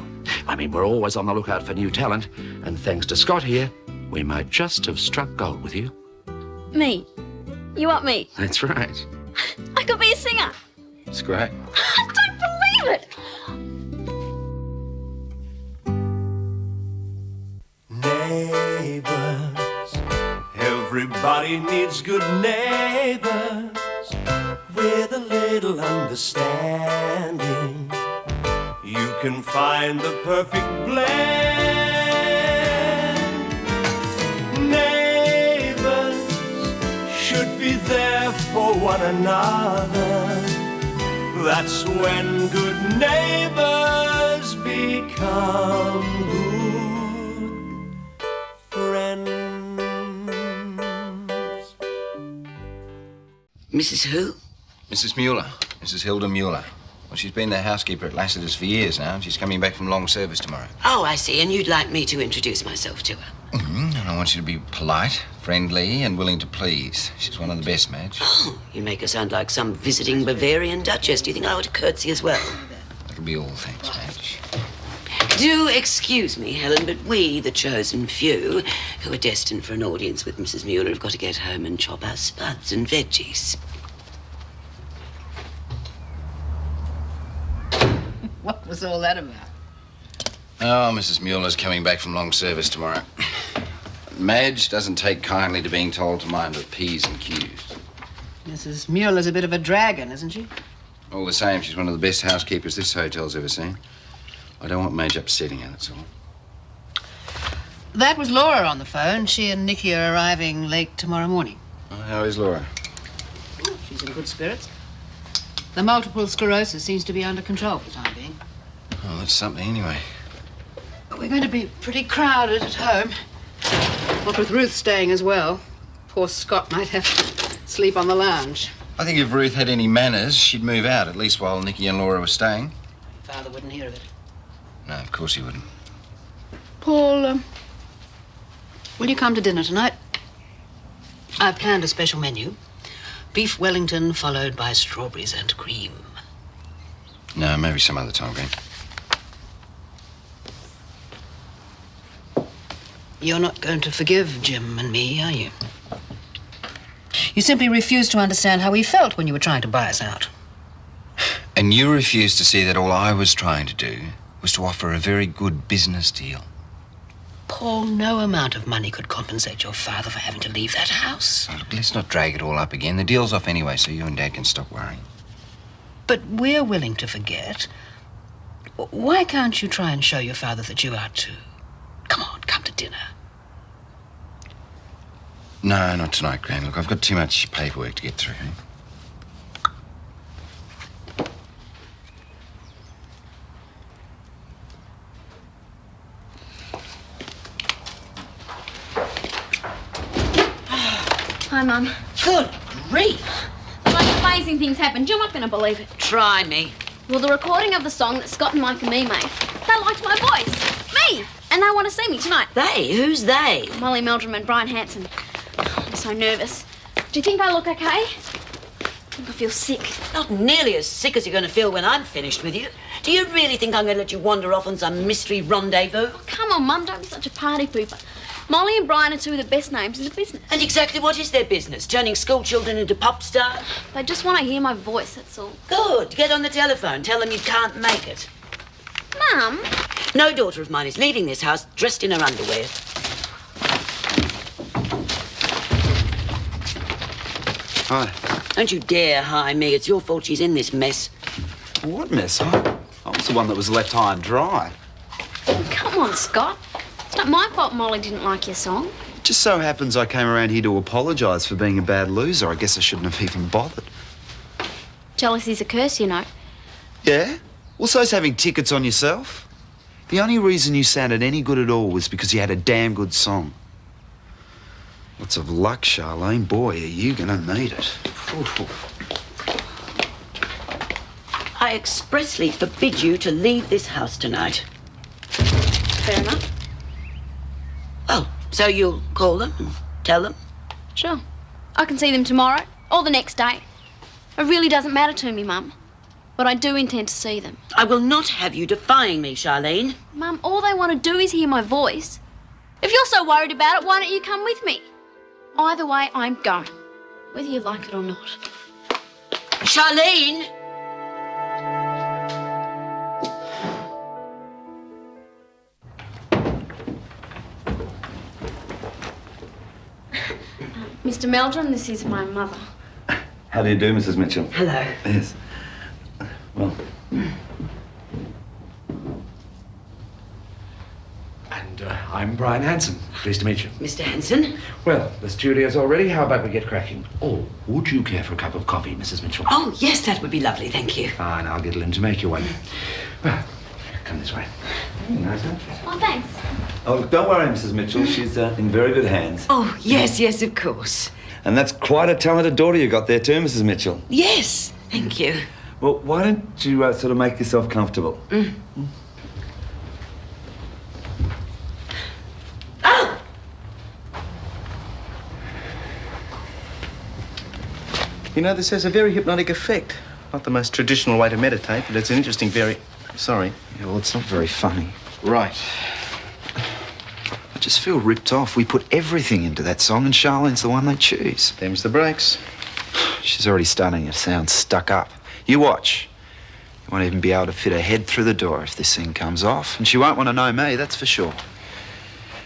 O: I mean, we're always on the lookout for new talent, and thanks to Scott here, we might just have struck gold with you.
F: Me? You want me?
O: That's right.
F: I could be a singer.
C: It's great.
F: I don't believe it.
M: Neighbours She needs good neighbors with a little understanding. You can find the perfect blend. Neighbors should be there for one another. That's when good neighbors become good friends.
Q: Mrs. who?
R: Mrs. Mueller. Mrs. Hilda Mueller. Well, she's been the housekeeper at Lassiter's for years now, and she's coming back from long service tomorrow.
Q: Oh, I see. And you'd like me to introduce myself to her?
R: And I want you to be polite, friendly, and willing to please. She's one of the best, Madge.
Q: Oh, you make her sound like some visiting Bavarian duchess. Do you think I ought to curtsy as well?
R: That'll be all, thanks, Madge.
Q: Do excuse me, Helen, but we, the chosen few, who are destined for an audience with Mrs. Mueller, have got to get home and chop our spuds and veggies.
S: What was all that about?
R: Oh, Mrs. Mueller's coming back from long service tomorrow. Madge doesn't take kindly to being told to mind her P's and Q's.
S: Mrs. Mueller's a bit of a dragon, isn't she?
R: All the same, she's one of the best housekeepers this hotel's ever seen. I don't want Madge upsetting her, that's all.
S: That was Laura on the phone. She and Nicky are arriving late tomorrow morning.
R: Oh, how is Laura?
S: She's in good spirits. The multiple sclerosis seems to be under control for the time being.
R: Oh, that's something anyway.
S: But we're going to be pretty crowded at home. What with Ruth staying as well. Poor Scott might have to sleep on the lounge.
R: I think if Ruth had any manners, she'd move out, at least while Nicky and Laura were staying.
S: Father wouldn't hear of it.
R: No, of course he wouldn't.
S: Paul, will you come to dinner tonight? I've planned a special menu. Beef Wellington followed by strawberries and cream.
R: No, maybe some other time, Grant.
S: You're not going to forgive Jim and me, are you? You simply refused to understand how we felt when you were trying to buy us out.
R: And you refused to see that all I was trying to do was to offer a very good business deal.
S: Paul, no amount of money could compensate your father for having to leave that house.
R: Oh, look, let's not drag it all up again. The deal's off anyway, so you and Dad can stop worrying.
S: But we're willing to forget. Why can't you try and show your father that you are too? Come on, come to dinner.
R: No, not tonight, Gran. Look, I've got too much paperwork to get through.
F: Hi, Mum.
Q: Good grief.
F: The most amazing things happened. You're not going to believe it.
Q: Try me.
F: Well, the recording of the song that Scott and Mike and me made, they liked my voice. Me! And they want to see me tonight.
Q: They? Who's they?
F: Molly Meldrum and Brian Hanson. I'm so nervous. Do you think I look okay? I think I feel sick.
Q: Not nearly as sick as you're going to feel when I'm finished with you. Do you really think I'm going to let you wander off on some mystery rendezvous?
F: Oh, come on, Mum, don't be such a party pooper. Molly and Brian are two of the best names in the business.
Q: And exactly what is their business? Turning school children into pop stars?
F: They just want to hear my voice, that's all.
Q: Good. Get on the telephone. Tell them you can't make it.
F: Mum?
Q: No daughter of mine is leaving this house dressed in her underwear.
C: Hi.
Q: Don't you dare hi me. It's your fault she's in this mess.
C: What mess? I was the one that was left high and dry.
F: Oh, come on, Scott. It's not my fault Molly didn't like your song.
C: It just so happens I came around here to apologise for being a bad loser. I guess I shouldn't have even bothered.
F: Jealousy's a curse, you know.
C: Yeah? Well, so's having tickets on yourself. The only reason you sounded any good at all was because you had a damn good song. Lots of luck, Charlene. Boy, are you going to need it. Ooh.
Q: I expressly forbid you to leave this house tonight.
F: Fair enough.
Q: Oh, so you'll call them and tell them?
F: Sure. I can see them tomorrow or the next day. It really doesn't matter to me, Mum. But I do intend to see them.
Q: I will not have you defying me, Charlene.
F: Mum, all they want to do is hear my voice. If you're so worried about it, why don't you come with me? Either way, I'm going. Whether you like it or not.
Q: Charlene!
F: Miss Mr. Meldrum, this is my mother.
P: How do you do, Mrs. Mitchell?
Q: Hello.
P: Yes. Well.
O: And I'm Brian Hanson. Pleased to meet you.
Q: Mr. Hanson?
O: Well, the studio's all ready. How about we get cracking? Or would you care for a cup of coffee, Mrs. Mitchell?
Q: Oh, yes, that would be lovely, thank you.
O: Fine, I'll get Lynn to make you one. Well, come this way. Nice, huh?
B: Oh, thanks.
P: Oh, look, don't worry, Mrs. Mitchell. She's in very good hands.
Q: Oh, yes, yes, of course.
P: And that's quite a talented daughter you got there too, Mrs. Mitchell.
Q: Yes, thank you.
P: Well, why don't you sort of make yourself comfortable?
Q: Oh!
H: You know, this has a very hypnotic effect. Not the most traditional way to meditate, but it's an interesting, Sorry.
C: Yeah, well, it's not very funny.
H: Right.
C: I just feel ripped off. We put everything into that song and Charlene's the one they choose.
H: Them's the breaks.
C: She's already starting to sound stuck up. You watch. You won't even be able to fit her head through the door if this thing comes off. And she won't want to know me, that's for sure.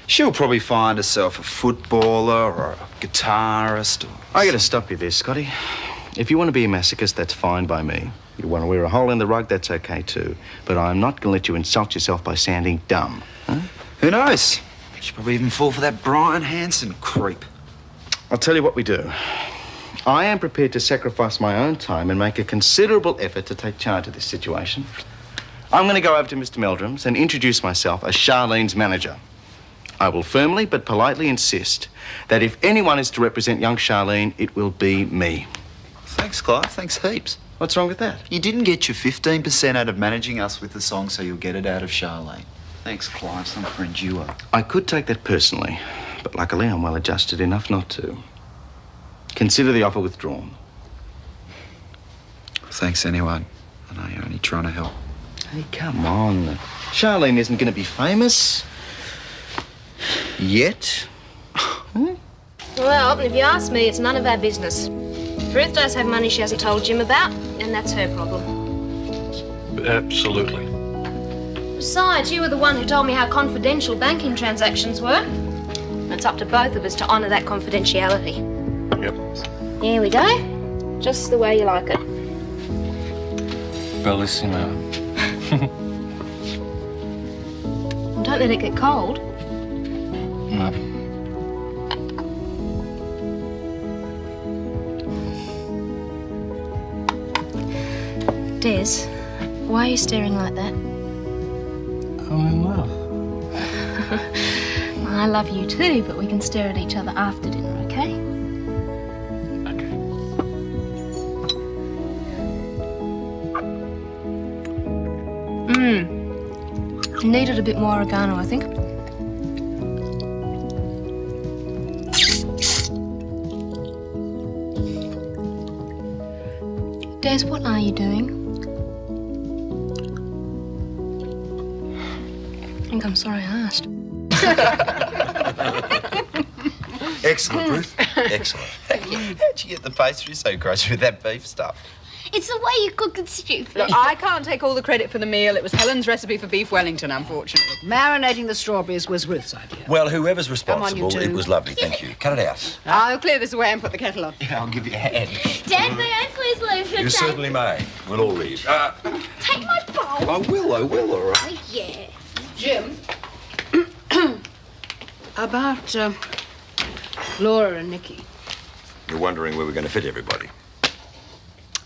C: She'll probably find herself a footballer or a guitarist or...
H: I gotta stop you there, Scotty. If you want to be a masochist, that's fine by me. You want to wear a hole in the rug, that's okay too. But I'm not going to let you insult yourself by sounding dumb. Huh?
C: Who knows? She'll probably even fall for that Brian Hanson creep.
H: I'll tell you what we do. I am prepared to sacrifice my own time and make a considerable effort to take charge of this situation. I'm going to go over to Mr. Meldrum's and introduce myself as Charlene's manager. I will firmly but politely insist that if anyone is to represent young Charlene, it will be me.
C: Thanks, Clarke. Thanks heaps.
H: What's wrong with that?
C: You didn't get your 15% out of managing us with the song, so you'll get it out of Charlene. Thanks, Clive. Some friend you are.
H: I could take that personally, but luckily I'm well adjusted enough not to. Consider the offer withdrawn.
C: Thanks anyway. I know you're only trying to help.
H: Hey, come on. Charlene isn't going to be famous. Yet.
F: Well, if you ask me, it's none of our business. Ruth does have money she hasn't told Jim about, and that's her problem.
E: Absolutely.
F: Besides, you were the one who told me how confidential banking transactions were. It's up to both of us to honour that confidentiality.
E: Yep.
F: Here we go. Just the way you like it.
E: Bellissimo.
F: Don't let it get cold.
E: No.
F: Des, why are you staring like that?
E: I'm in love.
F: I love you too, but we can stare at each other after dinner, okay? Needed a bit more oregano, I think. Des, what are you doing? I think I'm sorry I asked.
C: Excellent, Ruth. Excellent. How'd you get the pastry so gross with that beef stuff?
B: It's the way you cook it, stupid.
T: Look, I can't take all the credit for the meal. It was Helen's recipe for beef Wellington, unfortunately.
S: Marinating the strawberries was Ruth's idea.
D: Well, whoever's
T: Come
D: responsible,
T: on, you two.
D: it was lovely, thank you. Cut it out.
T: I'll clear this away and put the kettle on.
C: Yeah, I'll give you a hand.
B: Dad, may I please leave for
D: You certainly may. We'll all leave.
B: Take my bowl.
C: I will, all right.
B: Oh, yeah.
S: Jim, about Laura and Nikki.
D: You're wondering where we're going to fit everybody.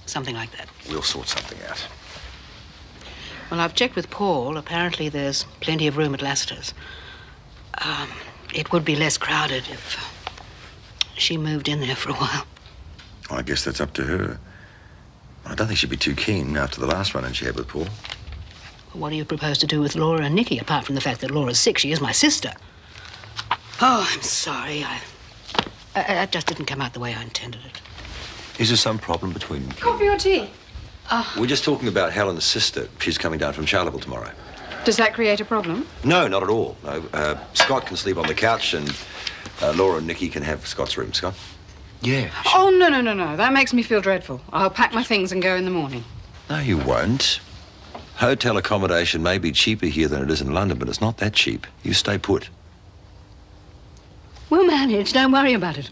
S: Something like that.
D: We'll sort something out.
S: Well, I've checked with Paul. Apparently there's plenty of room at Lassiter's. It would be less crowded if she moved in there for a while.
D: I guess that's up to her. I don't think she'd be too keen after the last run-in she had with Paul.
S: What do you propose to do with Laura and Nikki, apart from the fact that Laura's sick? She is my sister. Oh, I'm sorry. I just didn't come out the way I intended it.
D: Is there some problem between...
T: Coffee or tea?
D: We're just talking about Helen's sister. She's coming down from Charleville tomorrow.
T: Does that create a problem?
D: No, not at all. No. Scott can sleep on the couch and Laura and Nikki can have Scott's room. Scott?
C: Yeah.
T: Oh, no. That makes me feel dreadful. I'll pack my things and go in the morning.
D: No, you won't. Hotel accommodation may be cheaper here than it is in London, but it's not that cheap. You stay put.
S: We'll manage. Don't worry about it.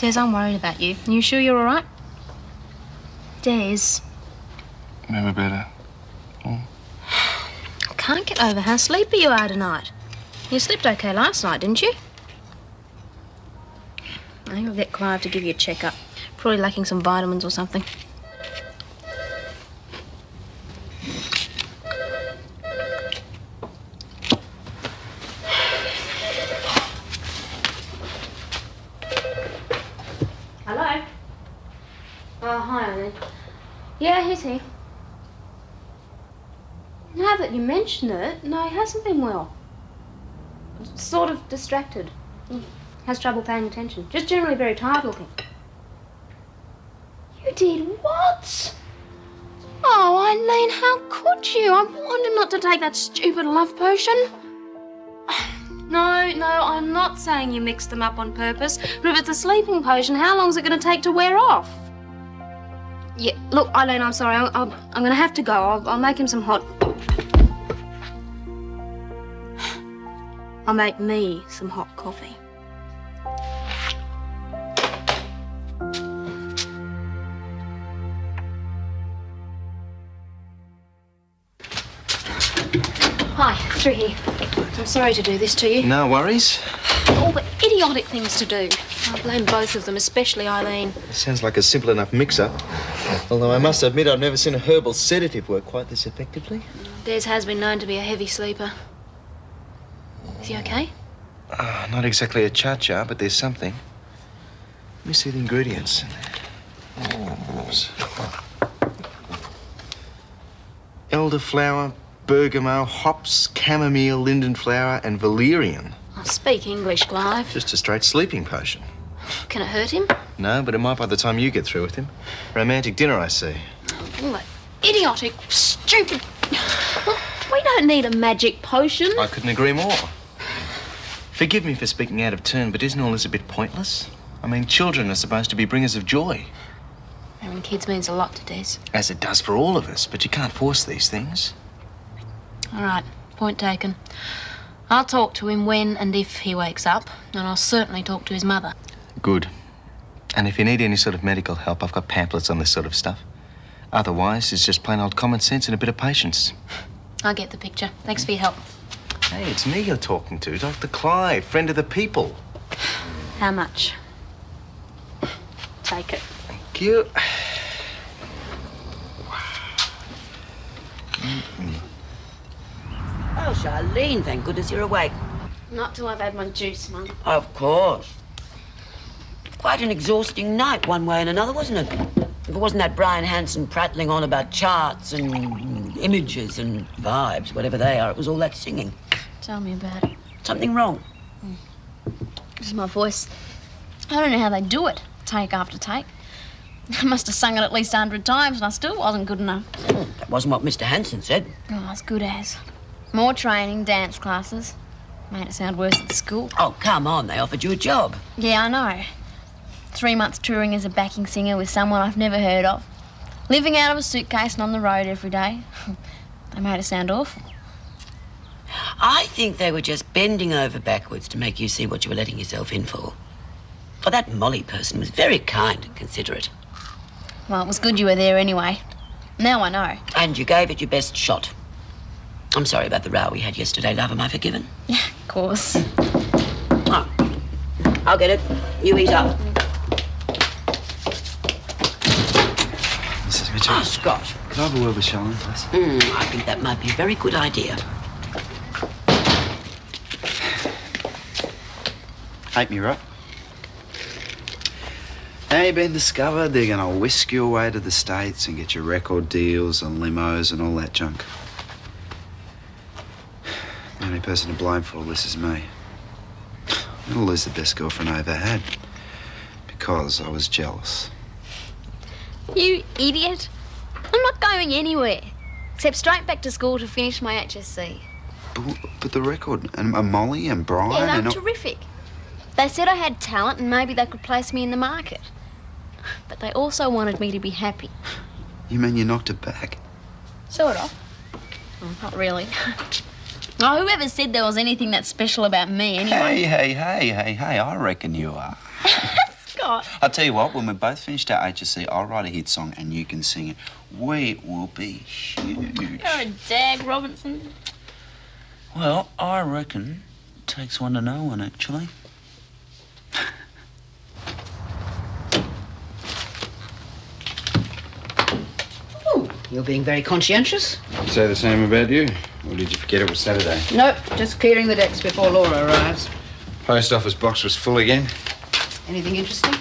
F: Des, I'm worried about you. You sure you're all right? Des.
H: Never better.
F: I can't get over how sleepy you are tonight. You slept okay last night, didn't you? I think I'll get Clive to give you a check-up. Probably lacking some vitamins or something. Hello? Oh, hi, Elaine. Yeah, he's here. Now that you mention it, no, he hasn't been well. Sort of distracted. Has trouble paying attention. Just generally very tired looking. You did what? Oh, Eileen, how could you? I warned him not to take that stupid love potion. No, I'm not saying you mixed them up on purpose. But if it's a sleeping potion, how long is it going to take to wear off? Yeah, look, Eileen, I'm sorry. I'm going to have to go. I'll make him some hot... I'll make me some hot coffee. Hi, through here. I'm sorry to do this to you.
H: No worries.
F: All the idiotic things to do. I blame both of them, especially Eileen.
H: It sounds like a simple enough mix-up. Although I must admit I've never seen a herbal sedative work quite this effectively.
F: Des has been known to be a heavy sleeper. Is he okay?
H: Not exactly a cha-cha, but there's something. Let me see the ingredients. Elderflower, bergamot, hops, chamomile, linden flower, and valerian.
F: Oh, speak English, Clive.
H: Just a straight sleeping potion.
F: Can it hurt him?
H: No, but it might by the time you get through with him. Romantic dinner, I see.
F: All that idiotic, stupid... Look, we don't need a magic potion.
H: I couldn't agree more. Forgive me for speaking out of turn, but isn't all this a bit pointless? I mean, children are supposed to be bringers of joy.
F: Having kids means a lot to Des.
H: As it does for all of us, but you can't force these things.
F: All right, point taken. I'll talk to him when and if he wakes up, and I'll certainly talk to his mother.
H: Good. And if you need any sort of medical help, I've got pamphlets on this sort of stuff. Otherwise, it's just plain old common sense and a bit of patience.
F: I get the picture. Thanks for your help.
H: Hey, it's me you're talking to, Dr. Clive, friend of the people.
F: How much? Take it.
H: Thank you.
Q: Oh, Charlene, thank goodness you're awake.
F: Not till I've had my juice, Mum.
Q: Of course. Quite an exhausting night, one way and another, wasn't it? If it wasn't that Brian Hanson prattling on about charts and images and vibes, whatever they are, it was all that singing.
F: Tell me about it.
Q: Something wrong?
F: Just my voice. I don't know how they do it, take after take. I must have sung it at least 100 times and I still wasn't good enough.
Q: That wasn't what Mr. Hanson said.
F: Oh, as good as. More training, dance classes. Made it sound worse at school.
Q: Oh, come on, they offered you a job.
F: Yeah, I know. 3 months touring as a backing singer with someone I've never heard of. Living out of a suitcase and on the road every day. They made it sound awful.
Q: I think they were just bending over backwards to make you see what you were letting yourself in for. Oh, that Molly person was very kind and considerate.
F: Well, it was good you were there anyway. Now I know.
Q: And you gave it your best shot. I'm sorry about the row we had yesterday, love. Am I forgiven?
F: Yeah, of course.
Q: Oh, I'll get it. You eat up.
C: Mrs. Mitchell.
Q: Oh, Scott.
C: Can I have a word with Charlene, please?
Q: I think that might be a very good idea.
C: Hate me, right? Now you've been discovered, they're going to whisk you away to the States and get you record deals and limos and all that junk. The only person to blame for all this is me. I'm going to lose the best girlfriend I ever had because I was jealous.
F: You idiot. I'm not going anywhere. Except straight back to school to finish my HSC.
C: But the record, and Molly and Brian
F: Yeah,
C: and
F: they're
C: all...
F: terrific. They said I had talent and maybe they could place me in the market. But they also wanted me to be happy.
C: You mean you knocked it back?
F: Sort of. Well, not really. Oh, whoever said there was anything that special about me anyway?
C: Hey, I reckon you are.
N: Scott.
C: I'll tell you what, when we're both finished our HSC, I'll write a hit song and you can sing it. We will be huge.
N: You're a dag, Robinson.
C: Well, I reckon it takes one to know one, actually.
S: Oh, you're being very conscientious.
H: I'd say the same about you. Or did you forget it was Saturday?
S: Nope, just clearing the decks before Laura arrives.
H: Post office box was full again.
S: Anything interesting?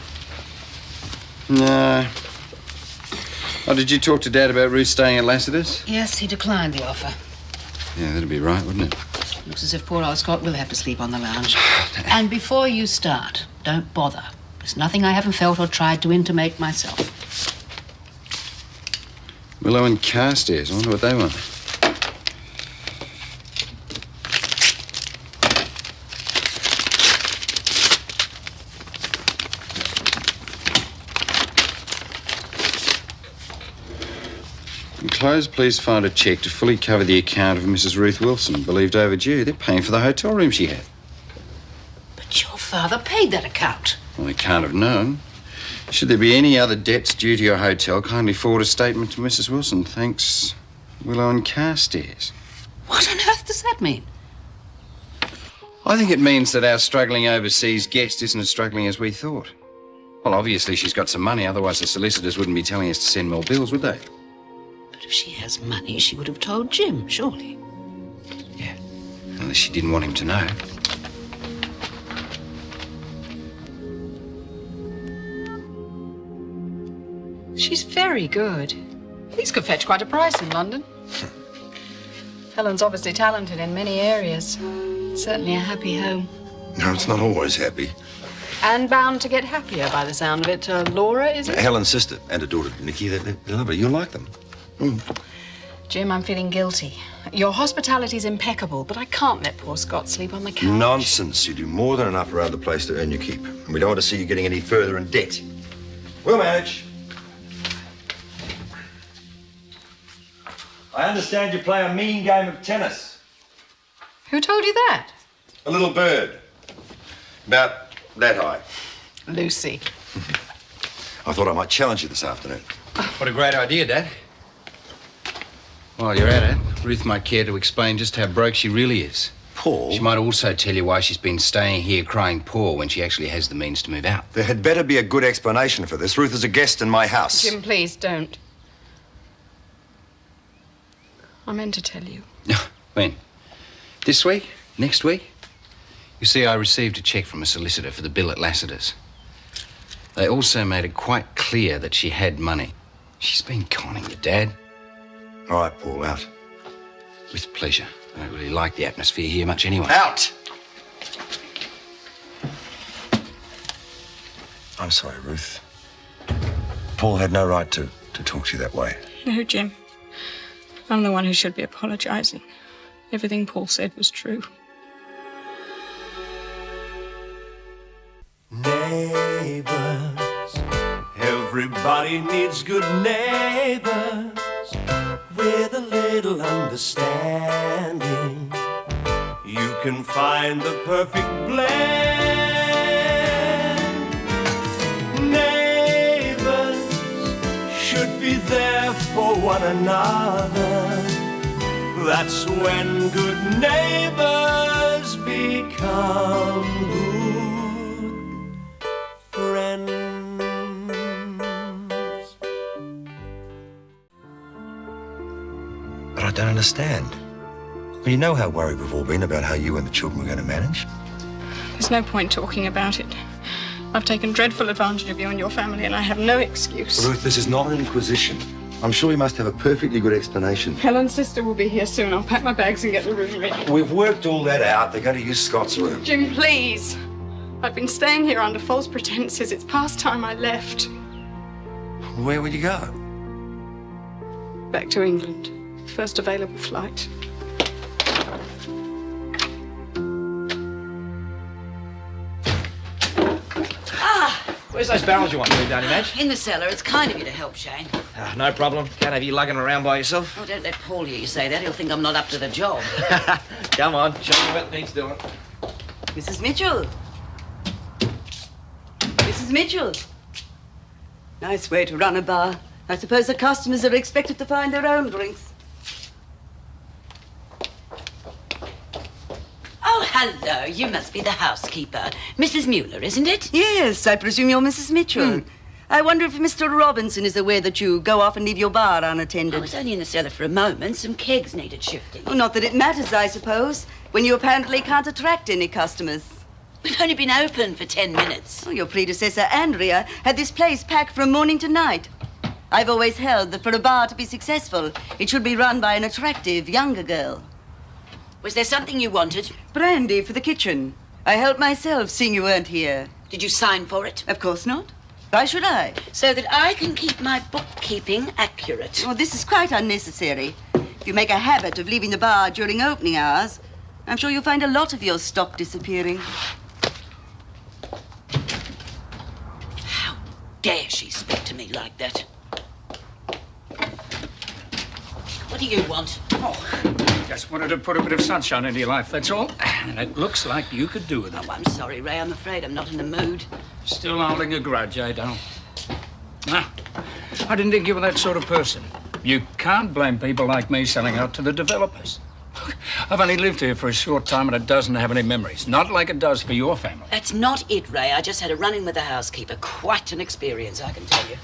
H: No. Oh, did you talk to Dad about Ruth staying at Lassiter's?
S: Yes, he declined the offer.
H: Yeah, that'd be right, wouldn't it?
S: Looks as if poor old Scott will have to sleep on the lounge. And before you start, don't bother. There's nothing I haven't felt or tried to intimate myself.
H: Willow and Carstairs. I wonder what they want. Enclosed, please find a cheque to fully cover the account of Mrs. Ruth Wilson, believed overdue. They're paying for the hotel room she had.
S: But your father paid that account.
H: Well, they can't have known. Should there be any other debts due to your hotel, kindly forward a statement to Mrs. Wilson. Thanks, Willow and Carstairs.
S: What on earth does that mean?
H: I think it means that our struggling overseas guest isn't as struggling as we thought. Well, obviously she's got some money, otherwise the solicitors wouldn't be telling us to send more bills, would they?
S: But if she has money, she would have told Jim, surely.
H: Yeah, unless she didn't want him to know.
T: She's very good. These could fetch quite a price in London. Helen's obviously talented in many areas. Certainly a happy home.
D: No, it's not always happy.
T: And bound to get happier by the sound of it. Laura, is it?
D: Helen's sister and her daughter, Nikki, they're lovely. You'll like them.
T: Jim, I'm feeling guilty. Your hospitality's impeccable, but I can't let poor Scott sleep on the couch.
D: Nonsense. You do more than enough around the place to earn your keep. And we don't want to see you getting any further in debt. We'll manage. I understand you play a mean game of tennis.
T: Who told you that?
D: A little bird. About that high.
T: Lucy.
D: I thought I might challenge you this afternoon.
H: What a great idea, Dad. While you're at it, Ruth might care to explain just how broke she really is.
D: Paul?
H: She might also tell you why she's been staying here crying poor when she actually has the means to move out.
D: There had better be a good explanation for this. Ruth is a guest in my house.
T: Jim, please don't. I meant to tell you.
H: When? This week? Next week? You see, I received a cheque from a solicitor for the bill at Lassiter's. They also made it quite clear that she had money. She's been conning you, Dad.
D: All right, Paul, out.
H: With pleasure. I don't really like the atmosphere here much anyway.
D: Out! I'm sorry, Ruth. Paul had no right to talk to you that way.
T: No, Jim. I'm the one who should be apologizing. Everything Paul said was true.
M: Neighbours, everybody needs good neighbours with a little understanding. You can find the perfect blend. Neighbours should be there for one another. That's when good neighbours become good friends.
D: But I don't understand. Well, you know how worried we've all been about how you and the children were going to manage.
T: There's no point talking about it. I've taken dreadful advantage of you and your family, and I have no excuse.
D: Ruth, this is not an inquisition. I'm sure you must have a perfectly good explanation.
T: Helen's sister will be here soon. I'll pack my bags and get the room ready.
D: We've worked all that out. They're going to use Scott's room.
T: Jim, please. I've been staying here under false pretenses. It's past time I left.
D: Where would you go?
T: Back to England. First available flight.
G: Where's those barrels you want moved down, Madge?
Q: In the cellar. It's kind of you to help, Shane.
G: No problem. Can't have you lugging around by yourself.
Q: Oh, don't let Paul hear you say that. He'll think I'm not up to the job.
G: Come on, show me what needs doing.
Q: Mrs. Mitchell.
U: Mrs. Mitchell. Nice way to run a bar. I suppose the customers are expected to find their own drinks.
Q: Oh, hello. You must be the housekeeper. Mrs. Mueller, isn't it?
U: Yes, I presume you're Mrs. Mitchell. I wonder if Mr. Robinson is aware that you go off and leave your bar unattended.
Q: I was only in the cellar for a moment. Some kegs needed shifting.
U: Oh, not that it matters, I suppose, when you apparently can't attract any customers.
Q: We've only been open for 10 minutes.
U: Oh, your predecessor, Andrea, had this place packed from morning to night. I've always held that for a bar to be successful, it should be run by an attractive, younger girl.
Q: Was there something you wanted?
U: Brandy for the kitchen. I helped myself, seeing you weren't here.
Q: Did you sign for it?
U: Of course not. Why should I?
Q: So that I can keep my bookkeeping accurate.
U: Oh, this is quite unnecessary. If you make a habit of leaving the bar during opening hours, I'm sure you'll find a lot of your stock disappearing.
Q: How dare she speak to me like that? What do you want?
V: Oh, just wanted to put a bit of sunshine into your life, that's all. And it looks like you could do with it.
Q: Oh, I'm sorry, Ray. I'm afraid I'm not in the mood.
V: Still holding a grudge, eh, Dal? Ah, I didn't think you were that sort of person. You can't blame people like me selling out to the developers. I've only lived here for a short time and it doesn't have any memories. Not like it does for your family.
Q: That's not it, Ray. I just had a run-in with the housekeeper. Quite an experience, I can tell you.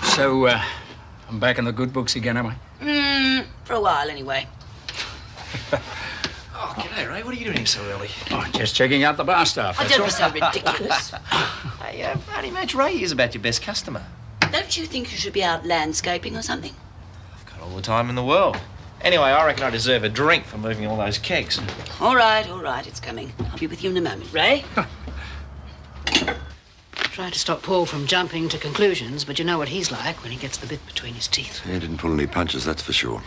V: So, I'm back in the good books again, am I?
Q: For a while, anyway.
W: Oh, g'day, Ray. What are you doing so early?
V: Oh, just checking out the bar staff.
Q: Oh, don't be so ridiculous.
W: Hey, only match Ray is about your best customer.
Q: Don't you think you should be out landscaping or something?
W: I've got all the time in the world. Anyway, I reckon I deserve a drink for moving all those kegs.
Q: All right, it's coming. I'll be with you in a moment. Ray?
S: Tried to stop Paul from jumping to conclusions, but you know what he's like when he gets the bit between his teeth.
X: He didn't pull any punches, that's for sure.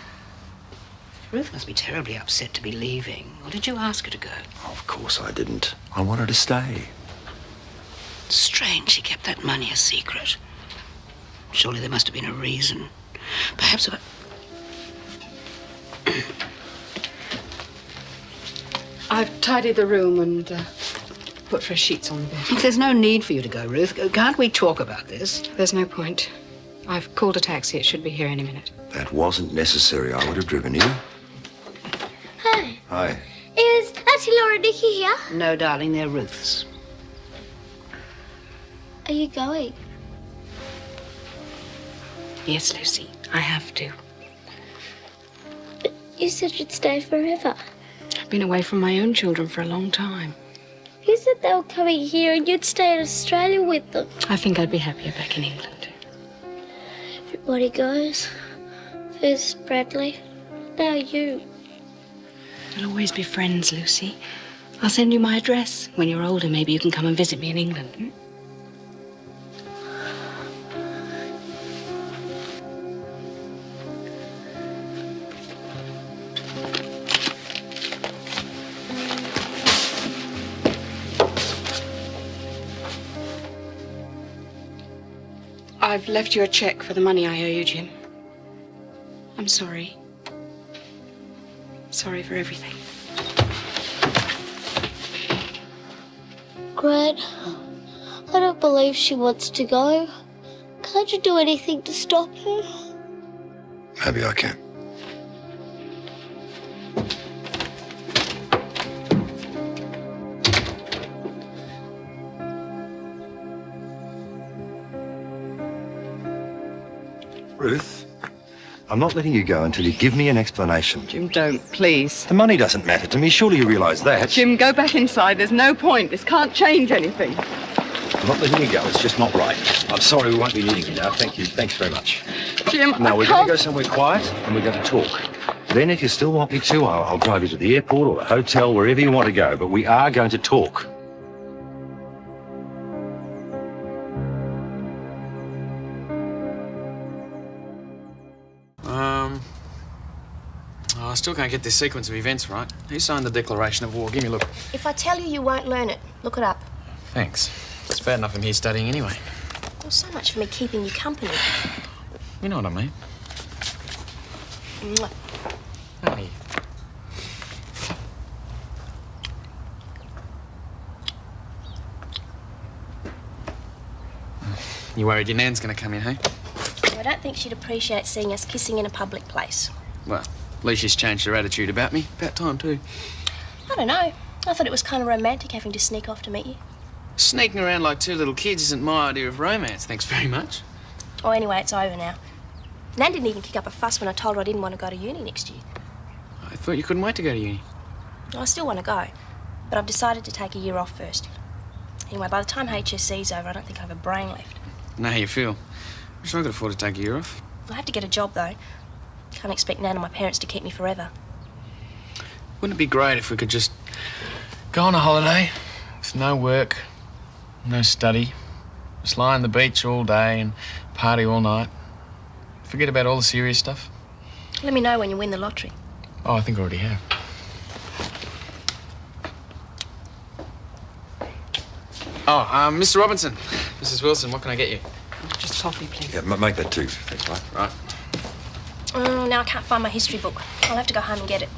S: Ruth must be terribly upset to be leaving. Or did you ask her to go?
X: Of course I didn't. I wanted to stay.
S: Strange she kept that money a secret. Surely there must have been a reason. Perhaps about...
T: I've tidied the room and put fresh sheets on the bed.
S: There's no need for you to go, Ruth. Can't we talk about this?
T: There's no point. I've called a taxi. It should be here any minute.
X: That wasn't necessary. I would have driven you.
B: Hi.
X: Hi.
B: Is Auntie Laura and Nikki here?
S: No, darling, they're Ruth's.
B: Are you going?
S: Yes, Lucy, I have to.
B: But you said you'd stay forever.
T: I've been away from my own children for a long time.
B: You said they were coming here and you'd stay in Australia with them.
T: I think I'd be happier back in England.
B: Everybody goes. First Bradley, now you.
T: We'll always be friends, Lucy. I'll send you my address. When you're older, maybe you can come and visit me in England. I've left you a cheque for the money I owe you, Jim. I'm sorry. Sorry for everything.
B: Gran, I don't believe she wants to go. Can't you do anything to stop her?
X: Maybe I can. Ruth, I'm not letting you go until you give me an explanation.
Y: Jim, don't, please.
X: The money doesn't matter to me. Surely you realise that.
Y: Jim, go back inside. There's no point. This can't change anything.
X: I'm not letting you go. It's just not right. I'm sorry we won't be needing you now. Thank you. Thanks very much.
Y: Jim,
X: Now, we're
Y: I
X: going
Y: can't...
X: to go somewhere quiet and we're going to talk. Then, if you still want me to, I'll drive you to the airport or the hotel, wherever you want to go. But we are going to talk.
G: I still can't get this sequence of events right. Who signed the declaration of war? Give me a look.
Z: If I tell you, you won't learn it. Look it up.
G: Thanks. It's bad enough I'm here studying anyway.
Z: Well, so much for me keeping you company.
G: You know what I mean.
Z: Mwah.
G: Hey. You worried your nan's going to come in, hey?
Z: I don't think she'd appreciate seeing us kissing in a public place.
G: Well, at least she's changed her attitude about me. About time, too.
Z: I don't know. I thought it was kind of romantic having to sneak off to meet you.
G: Sneaking around like two little kids isn't my idea of romance, thanks very much.
Z: Oh, anyway, it's over now. Nan didn't even kick up a fuss when I told her I didn't want to go to uni next year.
G: I thought you couldn't wait to go to uni.
Z: I still want to go, but I've decided to take a year off first. Anyway, by the time HSC's over, I don't think I have a brain left.
G: I know how you feel. I wish I could afford to take a year off.
Z: I have to get a job, though. Can't expect Nan and my parents to keep me forever.
G: Wouldn't it be great if we could just go on a holiday with no work, no study, just lie on the beach all day and party all night? Forget about all the serious stuff.
Z: Let me know when you win the lottery.
G: Oh, I think I already have. Oh, Mr. Robinson, Mrs. Wilson, what can I get you?
Z: Just coffee, please.
D: Yeah, make that too. Thanks, mate.
G: Right.
Z: Oh, now I can't find my history book. I'll have to go home and get it.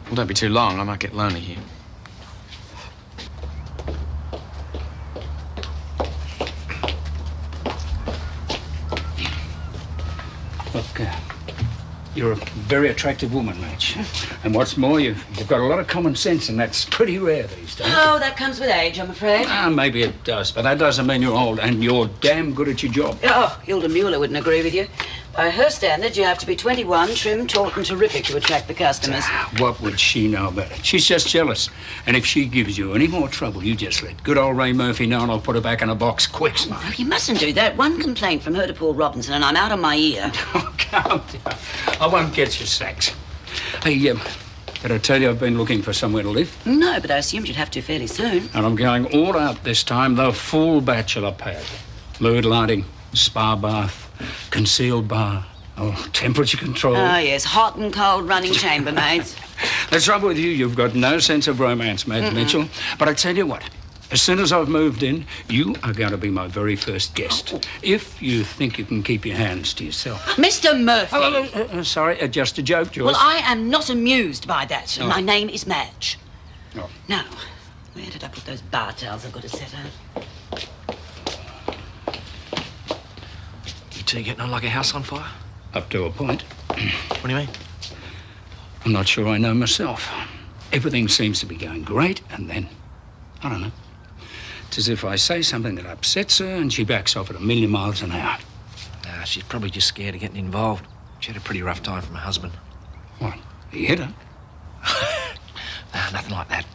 G: Well, don't be too long. I might get lonely here.
V: Look, you're a very attractive woman, Madge. And what's more, you've got a lot of common sense, and that's pretty rare these days.
Q: Oh, that comes with age, I'm afraid.
V: Maybe it does, but that doesn't mean you're old, and you're damn good at your job.
Q: Oh, Hilda Mueller wouldn't agree with you. By her standards, you have to be 21, trim, taut, and terrific to attract the customers.
V: What would she know about it? She's just jealous. And if she gives you any more trouble, you just let good old Ray Murphy know, and I'll put her back in a box quick, smart.
Q: Oh, you mustn't do that. One complaint from her to Paul Robinson, and I'm out on my ear.
V: Oh, calm down. I won't get you sacked. Hey, did I tell you I've been looking for somewhere to live?
Q: No, but I assumed you'd have to fairly soon.
V: And I'm going all out this time, the full bachelor pad. Mood lighting, spa bath, concealed bar, temperature control.
Q: Oh, yes, hot and cold running chambermaids.
V: The trouble with you, you've got no sense of romance, Madge Mitchell. But I tell you what, as soon as I've moved in, you are going to be my very first guest. If you think you can keep your hands to yourself.
Q: Mr. Murphy!
V: Sorry, just a joke, Joyce.
Q: Well, I am not amused by that.
V: Oh.
Q: My name is Madge.
V: Oh.
Q: Now, where did I put those bar towels I've got to set out?
W: You two getting on like a house on fire?
V: Up to a point.
W: What do you mean?
V: I'm not sure I know myself. Everything seems to be going great, and then, I don't know. It's as if I say something that upsets her, and she backs off at 1,000,000 miles an hour.
W: Nah, she's probably just scared of getting involved. She had a pretty rough time from her husband.
V: What? He hit her?
W: Nah, nothing like that.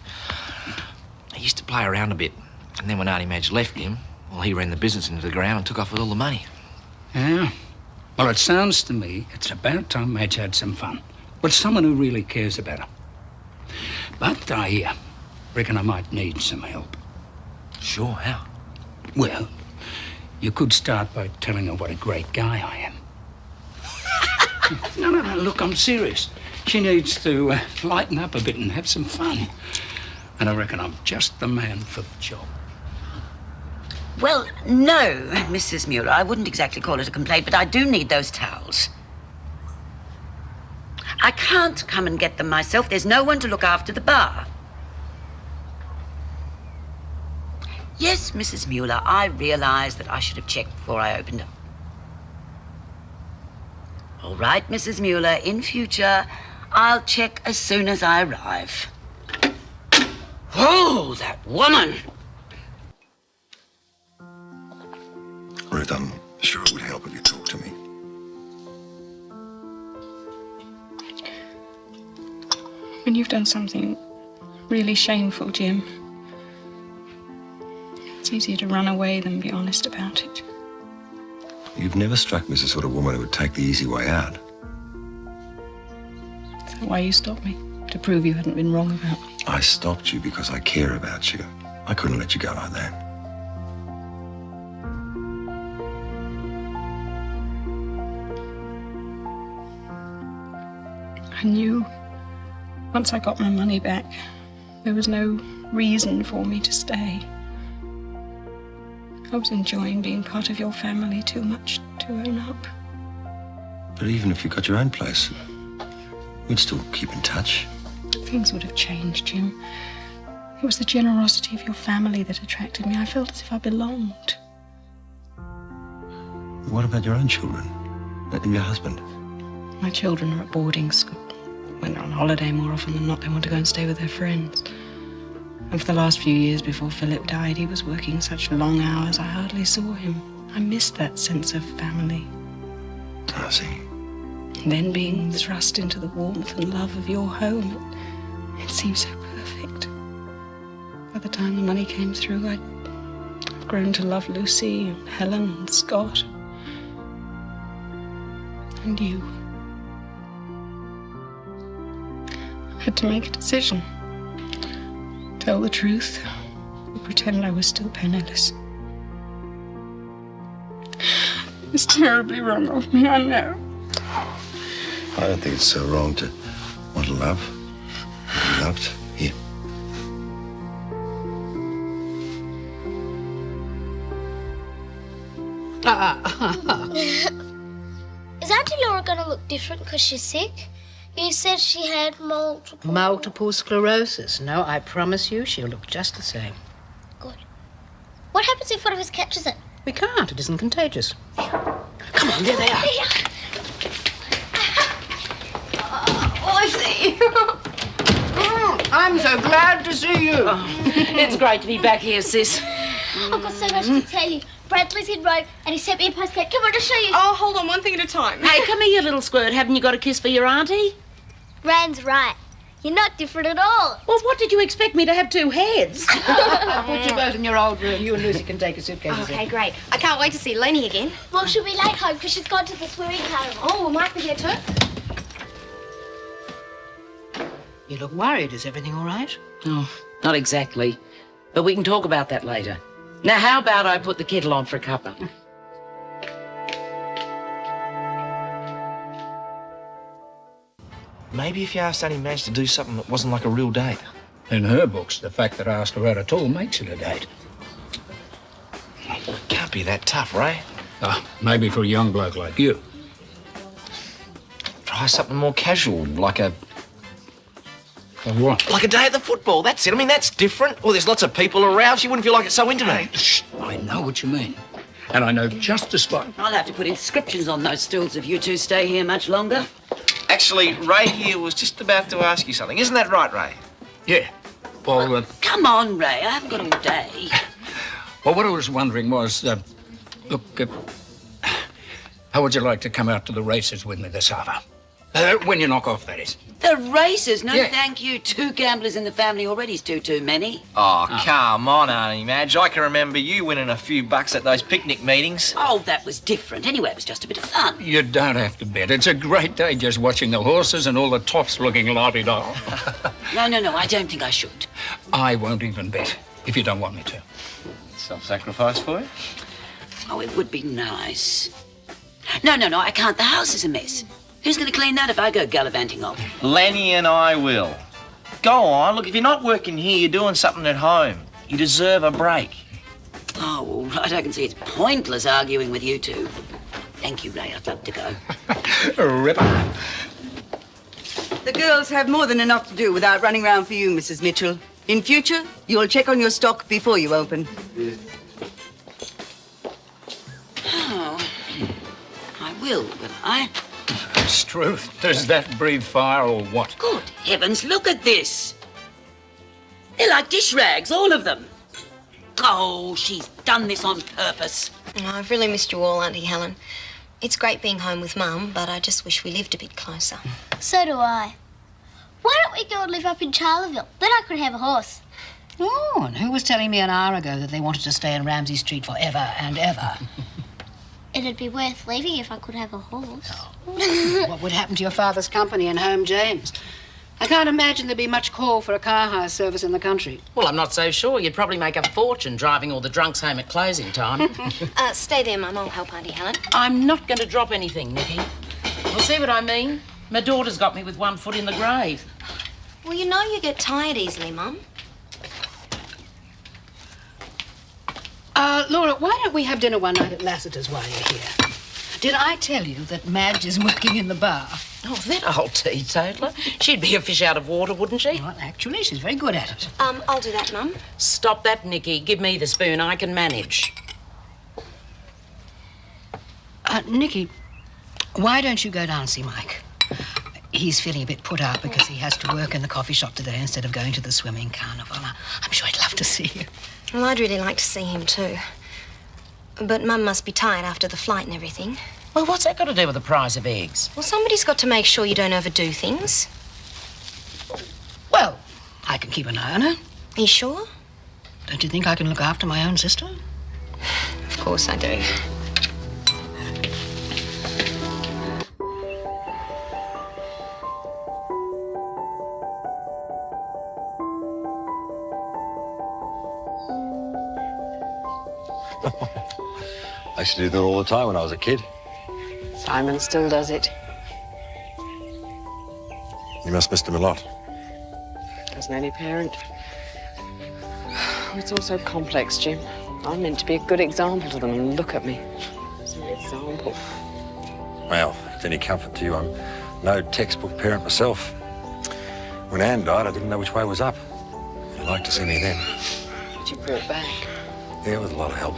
W: He used to play around a bit, and then when Auntie Madge left him, well, he ran the business into the ground and took off with all the money.
V: Yeah. Well, it sounds to me it's about time Madge had some fun. With someone who really cares about her. But I reckon I might need some help.
W: Sure, how?
V: Well, you could start by telling her what a great guy I am. No, look, I'm serious. She needs to lighten up a bit and have some fun. And I reckon I'm just the man for the job.
Q: Well, no, Mrs. Mueller, I wouldn't exactly call it a complaint, but I do need those towels. I can't come and get them myself. There's no one to look after the bar. Yes, Mrs. Mueller, I realise that I should have checked before I opened up. All right, Mrs. Mueller, in future, I'll check as soon as I arrive. Oh, that woman!
A: Ruth, I'm sure it would help if you talk to me.
T: When you've done something really shameful, Jim, it's easier to run away than be honest about it.
A: You've never struck me as the sort of woman who would take the easy way out.
T: Is that why you stopped me? To prove you hadn't been wrong about me?
A: I stopped you because I care about you. I couldn't let you go like that.
T: I knew once I got my money back, there was no reason for me to stay. I was enjoying being part of your family too much to own up.
A: But even if you got your own place, we'd still keep in touch.
T: Things would have changed, Jim. It was the generosity of your family that attracted me. I felt as if I belonged.
A: What about your own children? And your husband?
T: My children are at boarding school. When they're on holiday, more often than not, they want to go and stay with their friends. And for the last few years before Philip died, he was working such long hours I hardly saw him. I missed that sense of family.
A: I see.
T: And then being thrust into the warmth and love of your home, it seemed so perfect. By the time the money came through, I'd grown to love Lucy and Helen and Scott. And you. I had to make a decision. Tell the truth or pretend I was still penniless. It's terribly wrong of me, I know.
A: I don't think it's so wrong to want to love. Be loved. Here.
B: Is Auntie Laura going to look different because she's sick? You said she had multiple...
S: Multiple sclerosis. No, I promise you she'll look just the same.
B: Good. What happens if one of us catches it?
S: We can't. It isn't contagious. Come on, there they are.
F: I see.
S: I'm so glad to see you.
Q: It's great to be back here, sis.
B: I've got so much to tell you. Bradley's in Rome and he sent me a postcard. Come on, to show you.
F: Oh, hold on, one thing at a time.
Q: Hey, come here, you little squirt. Haven't you got a kiss for your auntie?
B: Rand's right. You're not different at all.
Q: Well, what did you expect me to have two heads?
S: I'll put you both in your old room. You and Lucy can take a suitcase.
Z: Okay, great. I can't wait to see Elaine again.
B: Well, she'll be late home because she's gone to the swimming carnival.
Z: Oh, well, Mike will be here too.
S: You look worried. Is everything all right?
Q: Oh, not exactly. But we can talk about that later. Now, how about I put the kettle on for a cuppa?
W: Maybe if you asked Annie Madge to do something that wasn't like a real date.
V: In her books, the fact that I asked her out at all makes it a date.
W: It can't be that tough, Ray.
V: Maybe for a young bloke like you.
W: Try something more casual, like a...
V: What?
W: Like a day at the football, that's it. I mean, that's different. Well, there's lots of people around. She wouldn't feel like it's so intimate.
V: Shh, I know what you mean. And I know just the spot.
Q: I'll have to put inscriptions on those stools if you two stay here much longer.
W: Actually, Ray here was just about to ask you something. Isn't that right, Ray?
V: Yeah. Well,
Q: Come on, Ray. I haven't got all day.
V: well, what I was wondering was, look, how would you like to come out to the races with me this hour? When you knock off, that is.
Q: The races? No,
V: Yeah.
Q: thank you. 2 gamblers in the family already is too many.
W: Oh, come on, Auntie Madge. I can remember you winning a few bucks at those picnic meetings.
Q: Oh, that was different. Anyway, it was just a bit of fun.
V: You don't have to bet. It's a great day just watching the horses and all the toffs looking la-di-da.
Q: No, I don't think I should.
V: I won't even bet, if you don't want me to.
W: Self-sacrifice for you?
Q: Oh, it would be nice. No, I can't. The house is a mess. Who's going to clean that if I go gallivanting off?
W: Lenny and I will. Go on. Look, if you're not working here, you're doing something at home. You deserve a break.
Q: Oh, all right. I can see it's pointless arguing with you two. Thank you, Ray. I'd love to go.
V: Ripper.
U: The girls have more than enough to do without running round for you, Mrs. Mitchell. In future, you'll check on your stock before you open.
Q: Oh, I will I?
V: Struth, does that breathe fire or what?
Q: Good heavens, look at this. They're like dish rags, all of them. Oh, she's done this on purpose.
Z: I've really missed you all, Auntie Helen. It's great being home with Mum, but I just wish we lived a bit closer.
B: So do I. Why don't we go and live up in Charleville? Then I could have a horse.
S: Oh, and who was telling me an hour ago that they wanted to stay in Ramsay Street forever and ever?
B: It'd be worth leaving if I could have a horse.
S: What would happen to your father's company and home, James? I can't imagine there'd be much call for a car hire service in the country.
Q: Well, I'm not so sure. You'd probably make a fortune driving all the drunks home at closing time.
Z: Stay there, Mum. I'll help Auntie Helen.
Q: I'm not going to drop anything, Nikki. You'll see what I mean? My daughter's got me with one foot in the grave.
Z: Well, you know you get tired easily, Mum.
S: Laura, why don't we have dinner one night at Lassiter's while you're here? Did I tell you that Madge is working in the bar?
Q: Oh, that old teetotaler. She'd be a fish out of water, wouldn't she?
S: Well, actually, she's very good at it.
Z: I'll do that, Mum.
Q: Stop that, Nikki. Give me the spoon. I can manage.
S: Nikki, why don't you go down and see Mike? He's feeling a bit put out because he has to work in the coffee shop today instead of going to the swimming carnival. I'm sure he'd love to see you.
Z: Well, I'd really like to see him too. But Mum must be tired after the flight and everything.
Q: Well, what's that got to do with the price of eggs?
Z: Well, somebody's got to make sure you don't overdo things.
S: Well, I can keep an eye on her.
Z: Are you sure?
S: Don't you think I can look after my own sister?
Z: Of course I do.
D: I used to do that all the time when I was a kid.
T: Simon still does it.
D: You must miss him a lot.
T: Doesn't any parent? It's all so complex, Jim. I'm meant to be a good example to them, and look at me. It's an example.
D: Well, if it's any comfort to you, I'm no textbook parent myself. When Anne died, I didn't know which way was up. You'd like to see me then.
T: But you brought back.
D: Yeah, with a lot of help.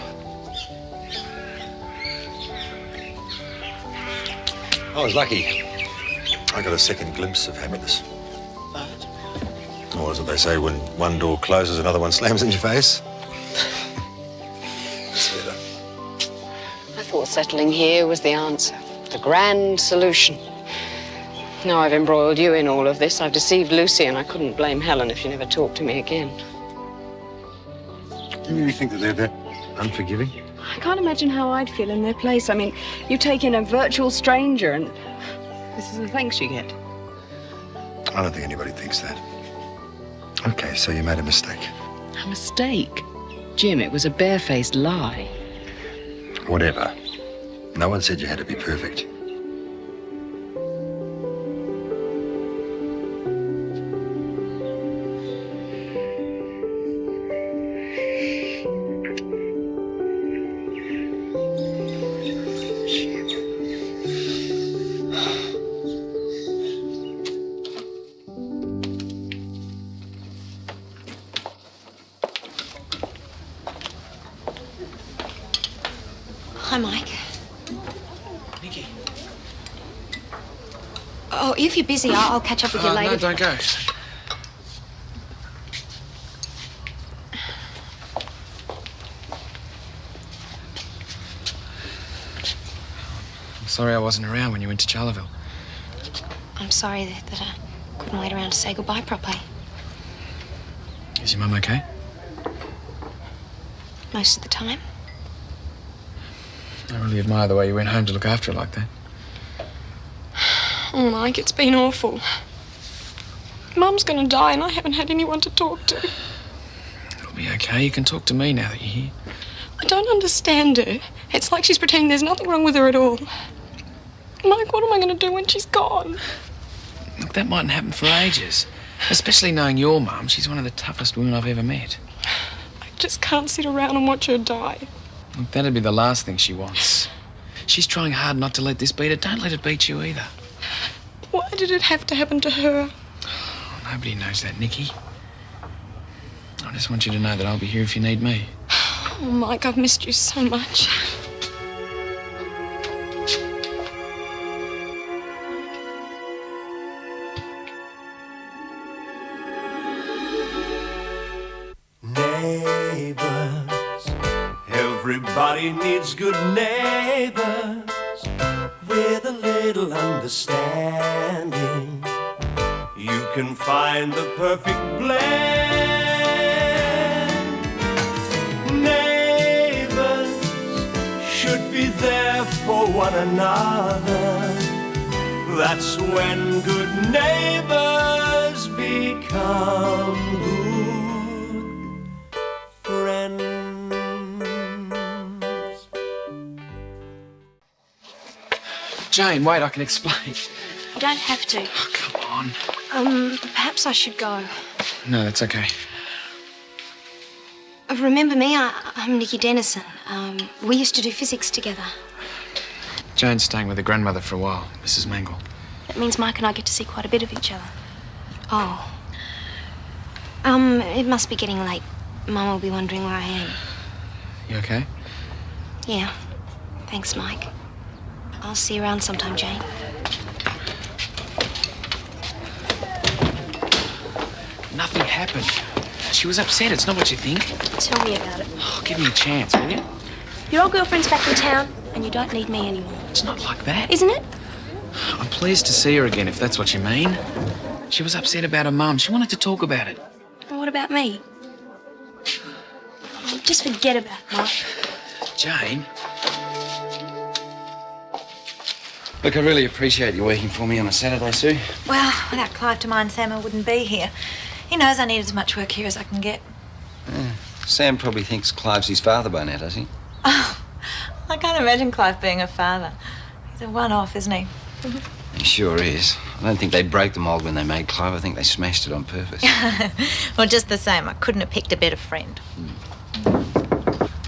D: I was lucky. I got a second glimpse of happiness.
T: But?
D: Or as they say, when one door closes, another one slams in your face. It's better.
T: I thought settling here was the answer, the grand solution. Now I've embroiled you in all of this. I've deceived Lucy, and I couldn't blame Helen if she never talked to me again.
D: Do you really think that they're that unforgiving?
T: I can't imagine how I'd feel in their place. I mean, you take in a virtual stranger and this is the thanks you get.
D: I don't think anybody thinks that. Okay, so you made a mistake.
T: A mistake? Jim, it was a barefaced lie.
D: Whatever. No one said you had to be perfect.
Z: Hi, Mike.
G: Nikki.
Z: Oh, if you're busy, I'll catch up with you later.
G: No, don't go. I'm sorry I wasn't around when you went to Charleville.
Z: I'm sorry that I couldn't wait around to say goodbye properly.
G: Is your mum okay?
Z: Most of the time.
G: I really admire the way you went home to look after her like that.
Z: Oh, Mike, it's been awful. Mum's gonna die and I haven't had anyone to talk to.
G: It'll be okay. You can talk to me now that you're here.
Z: I don't understand her. It's like she's pretending there's nothing wrong with her at all. Mike, what am I gonna do when she's gone?
G: Look, that mightn't happen for ages. Especially knowing your mum. She's one of the toughest women I've ever met.
Z: I just can't sit around and watch her die.
G: Look, that'd be the last thing she wants. She's trying hard not to let this beat her. Don't let it beat you either.
Z: Why did it have to happen to her?
G: Oh, nobody knows that, Nikki. I just want you to know that I'll be here if you need me.
Z: Oh, Mike, I've missed you so much.
M: Neighbours, everybody needs good neighbours with a little understanding. You can find the perfect blend. Neighbours should be there for one another. That's when good neighbours become good friends.
G: Jane, wait, I can explain.
Z: You don't have to.
G: Oh, come on.
Z: Perhaps I should go.
G: No, that's okay.
Z: Remember me? I'm Nikki Dennison. We used to do physics together.
G: Jane's staying with her grandmother for a while, Mrs. Mangle.
Z: That means Mike and I get to see quite a bit of each other. Oh. It must be getting late. Mum will be wondering where I am.
G: You okay?
Z: Yeah. Thanks, Mike. I'll see you around sometime, Jane.
G: Nothing happened. She was upset. It's not what you think.
Z: Tell me about it.
G: Oh, give me a chance, will you?
Z: Your old girlfriend's back in town, and you don't need me anymore.
G: It's not like that.
Z: Isn't it?
G: I'm pleased to see her again, if that's what you mean. She was upset about her mum. She wanted to talk about it.
Z: And what about me? Just forget about it, Mark.
G: Jane? Look, I really appreciate you working for me on a Saturday, Sue.
I: Well, without Clive to mind Sam, I wouldn't be here. He knows I need as much work here as I can get.
A: Yeah. Sam probably thinks Clive's his father by now, does he?
I: Oh, I can't imagine Clive being a father. He's a one-off, isn't he?
A: He sure is. I don't think they broke the mould when they made Clive. I think they smashed it on purpose.
I: Well, just the same, I couldn't have picked a better friend.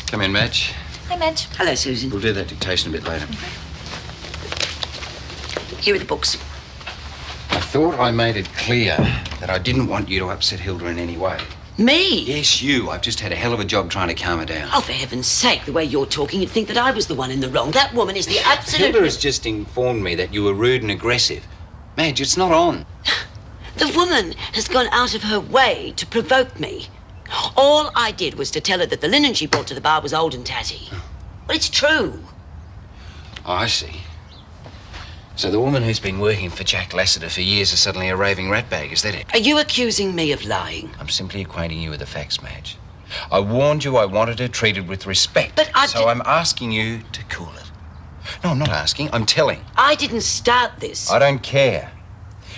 A: Come in, Madge.
I: Hey, Madge.
Q: Hello, Susan.
A: We'll do that dictation a bit later.
Q: Here are the books.
A: I thought I made it clear that I didn't want you to upset Hilda in any way.
Q: Me?
A: Yes, you. I've just had a hell of a job trying to calm her down.
Q: Oh, for heaven's sake, the way you're talking, you'd think that I was the one in the wrong. That woman is the absolute...
A: Hilda has just informed me that you were rude and aggressive. Madge, it's not on.
Q: The woman has gone out of her way to provoke me. All I did was to tell her that the linen she brought to the bar was old and tatty. Well, it's true.
A: Oh, I see. So the woman who's been working for Jack Lassiter for years is suddenly a raving ratbag, is that it?
Q: Are you accusing me of lying?
A: I'm simply acquainting you with the facts, Madge. I warned you I wanted her treated with respect.
Q: But
A: So I'm asking you to cool it. No, I'm not asking, I'm telling.
Q: I didn't start this.
A: I don't care.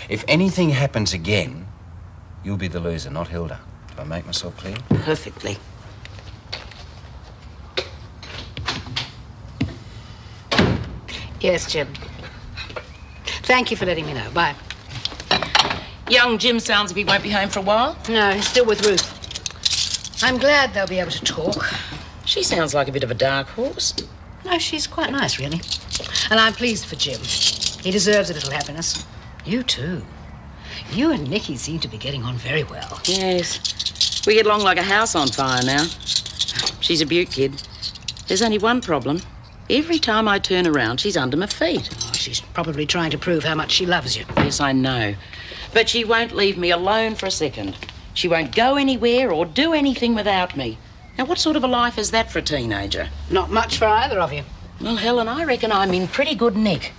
A: If anything happens again, you'll be the loser, not Hilda. Did I make myself clear?
Q: Perfectly.
S: Yes, Jim. Thank you for letting me know. Bye.
J: Young Jim sounds as if he won't be home for a while.
S: No, he's still with Ruth. I'm glad they'll be able to talk.
J: She sounds like a bit of a dark horse.
S: No, she's quite nice, really. And I'm pleased for Jim. He deserves a little happiness. You too. You and Nicky seem to be getting on very well.
J: Yes. We get along like a house on fire now. She's a beaut kid. There's only one problem. Every time I turn around, she's under my feet.
S: Oh, she's probably trying to prove how much she loves you.
J: Yes, I know. But she won't leave me alone for a second. She won't go anywhere or do anything without me. Now, what sort of a life is that for a teenager?
S: Not much for either of you.
J: Well, Helen, I reckon I'm in pretty good nick.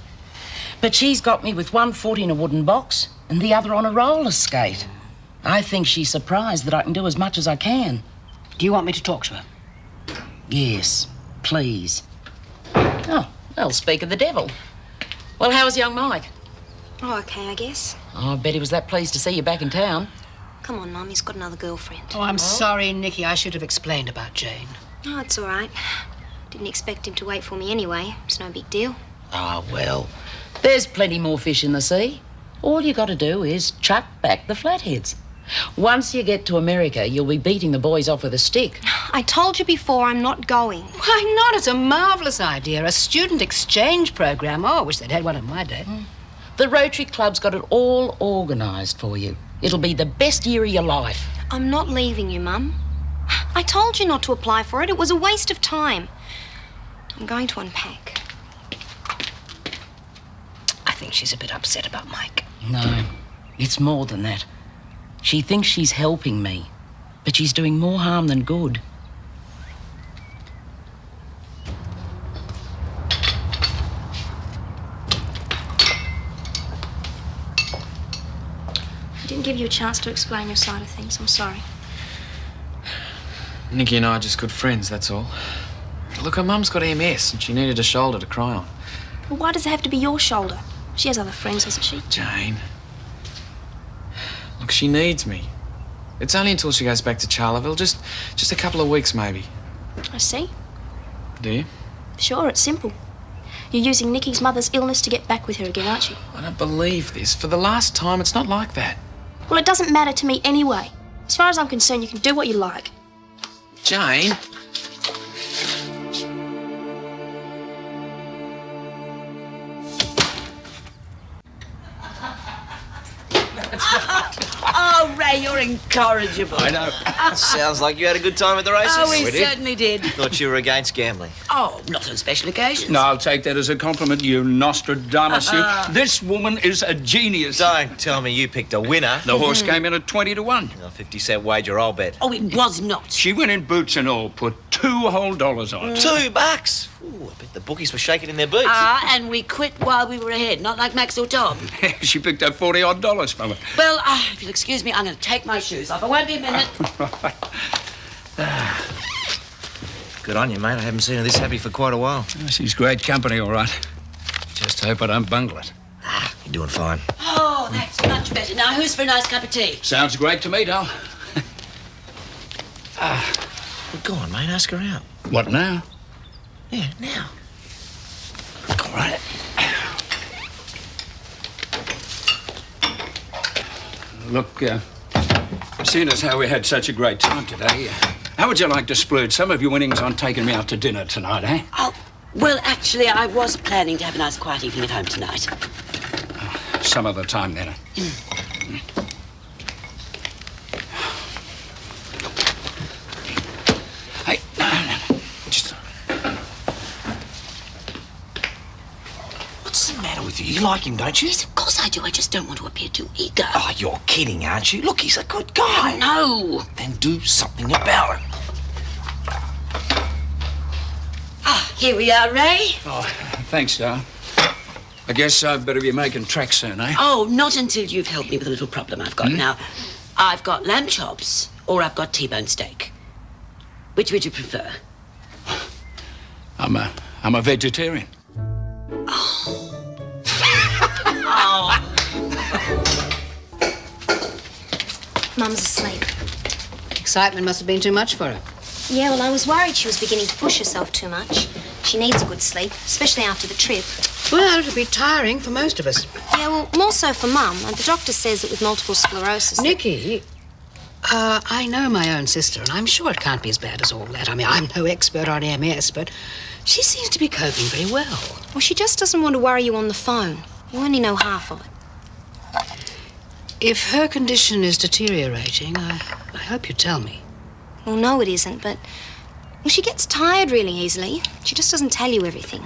J: But she's got me with one foot in a wooden box and the other on a roller skate. I think she's surprised that I can do as much as I can.
S: Do you want me to talk to her?
J: Yes, please. Oh, well, speak of the devil. Well, how's young Mike?
Z: Oh, okay, I guess.
J: Oh, I bet he was that pleased to see you back in town.
Z: Come on, Mum, he's got another girlfriend.
S: Oh, I'm sorry, Nicky. I should have explained about Jane.
Z: Oh, it's all right. Didn't expect him to wait for me anyway. It's no big deal.
J: Ah, well, there's plenty more fish in the sea. All you got to do is chuck back the flatheads. Once you get to America, you'll be beating the boys off with a stick.
Z: I told you before I'm not going.
S: Why not? It's a marvellous idea. A student exchange program. Oh, I wish they'd had one in my day.
J: The Rotary Club's got it all organised for you. It'll be the best year of your life.
Z: I'm not leaving you, Mum. I told you not to apply for it. It was a waste of time. I'm going to unpack.
S: I think she's a bit upset about Mike.
J: No, it's more than that. She thinks she's helping me, but she's doing more harm than good.
Z: I didn't give you a chance to explain your side of things. I'm sorry.
G: Nicky and I are just good friends, that's all. Look, her mum's got MS and she needed a shoulder to cry on.
Z: Well, why does it have to be your shoulder? She has other friends, hasn't she?
G: Jane. Look, she needs me. It's only until she goes back to Charleville. Just a couple of weeks, maybe.
Z: I see.
G: Do you?
Z: Sure, it's simple. You're using Nicky's mother's illness to get back with her again, aren't you?
G: I don't believe this. For the last time, it's not like that.
Z: Well, it doesn't matter to me anyway. As far as I'm concerned, you can do what you like.
G: Jane.
Q: Oh, Hey, you're incorrigible.
E: I know. Sounds like you had a good time at the races.
Q: Oh, we certainly did.
E: Thought you were against gambling.
Q: Oh, not on special occasions.
V: No, I'll take that as a compliment, you Nostradamus. This woman is a genius.
E: Don't tell me you picked a winner.
V: The horse came in at 20 to 1.
E: A 50-cent wager, I'll bet.
Q: Oh, it was not.
V: She went in boots and all, put $2 whole on it.
E: $2? Ooh, I bet the bookies were shaking in their boots.
Q: And we quit while we were ahead, not like Max or Tom.
V: She picked up $40 from it.
Q: Well, if you'll excuse me, I'm going to take my shoes off. I won't be a minute.
E: Good on you, mate. I haven't seen her this happy for quite a while.
V: Oh, she's great company, all right. Just hope I don't bungle it.
E: You're doing fine.
Q: Oh, that's much better. Now, who's for a nice cup of tea?
V: Sounds great to me, doll.
E: Well, go on, mate. Ask her out.
V: What now?
E: Yeah, now. All right.
V: Look, seeing as how we had such a great time today, how would you like to splurge some of your winnings on taking me out to dinner tonight, eh?
Q: Oh, well, actually, I was planning to have a nice quiet evening at home tonight.
V: Some other time, then. Hey, just...
E: What's the matter with you? You like him, don't you?
Q: Yes, of course I do. I just don't want to appear too eager.
E: Oh, you're kidding, aren't you? Look, he's a good guy.
Q: No.
E: Then do something about it.
Q: Here we are, Ray.
V: Oh, thanks, Dar. I guess I'd better be making tracks soon, eh?
Q: Oh, not until you've helped me with a little problem I've got now. I've got lamb chops or I've got T-bone steak. Which would you prefer?
V: I'm a vegetarian.
K: Mum's asleep.
S: Excitement must have been too much for her.
K: Yeah, well, I was worried she was beginning to push herself too much. She needs a good sleep, especially after the trip.
S: Well, it'll be tiring for most of us.
K: Yeah, well, more so for Mum. And the doctor says that with multiple sclerosis...
S: Nikki, I know my own sister, and I'm sure it can't be as bad as all that. I mean, I'm no expert on MS, but she seems to be coping very well.
K: Well, she just doesn't want to worry you on the phone. You only know half of it.
S: If her condition is deteriorating, I hope you tell me.
K: Well, no, it isn't, but... Well, she gets tired really easily. She just doesn't tell you everything.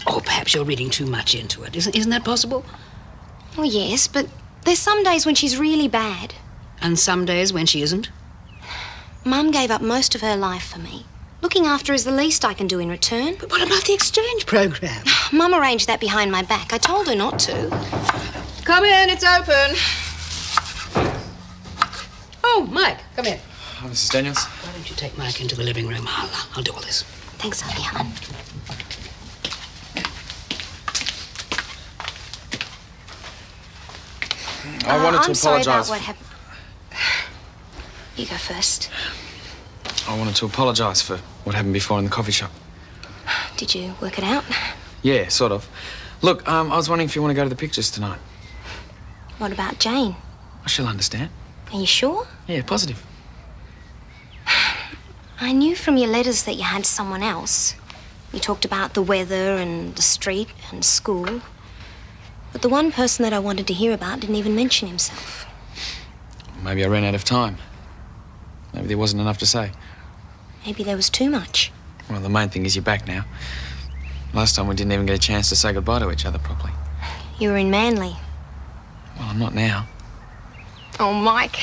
S: Oh, perhaps you're reading too much into it. Isn't that possible?
K: Well, yes, but there's some days when she's really bad.
S: And some days when she isn't?
K: Mum gave up most of her life for me. Looking after her is the least I can do in return.
S: But what about the exchange program?
K: Mum arranged that behind my back. I told her not to.
S: Come in, it's open. Oh, Mike, come in.
G: Oh, Mrs. Daniels.
S: Why don't you take Mike into the living room? I'll do all this.
K: Thanks, Auntie Helen.
G: I wanted to
K: I'm sorry about
G: apologise.
K: what happened. You go first.
G: I wanted to apologise for what happened before in the coffee shop.
K: Did you work it out?
G: Yeah, sort of. Look, I was wondering if you want to go to the pictures tonight.
K: What about Jane?
G: She'll understand.
K: Are you sure?
G: Yeah, positive.
K: I knew from your letters that you had someone else. You talked about the weather and the street and school. But the one person that I wanted to hear about didn't even mention himself.
G: Maybe I ran out of time. Maybe there wasn't enough to say.
K: Maybe there was too much.
G: Well, the main thing is you're back now. Last time we didn't even get a chance to say goodbye to each other properly.
K: You were in Manly.
G: Well, I'm not now.
K: Oh, Mike.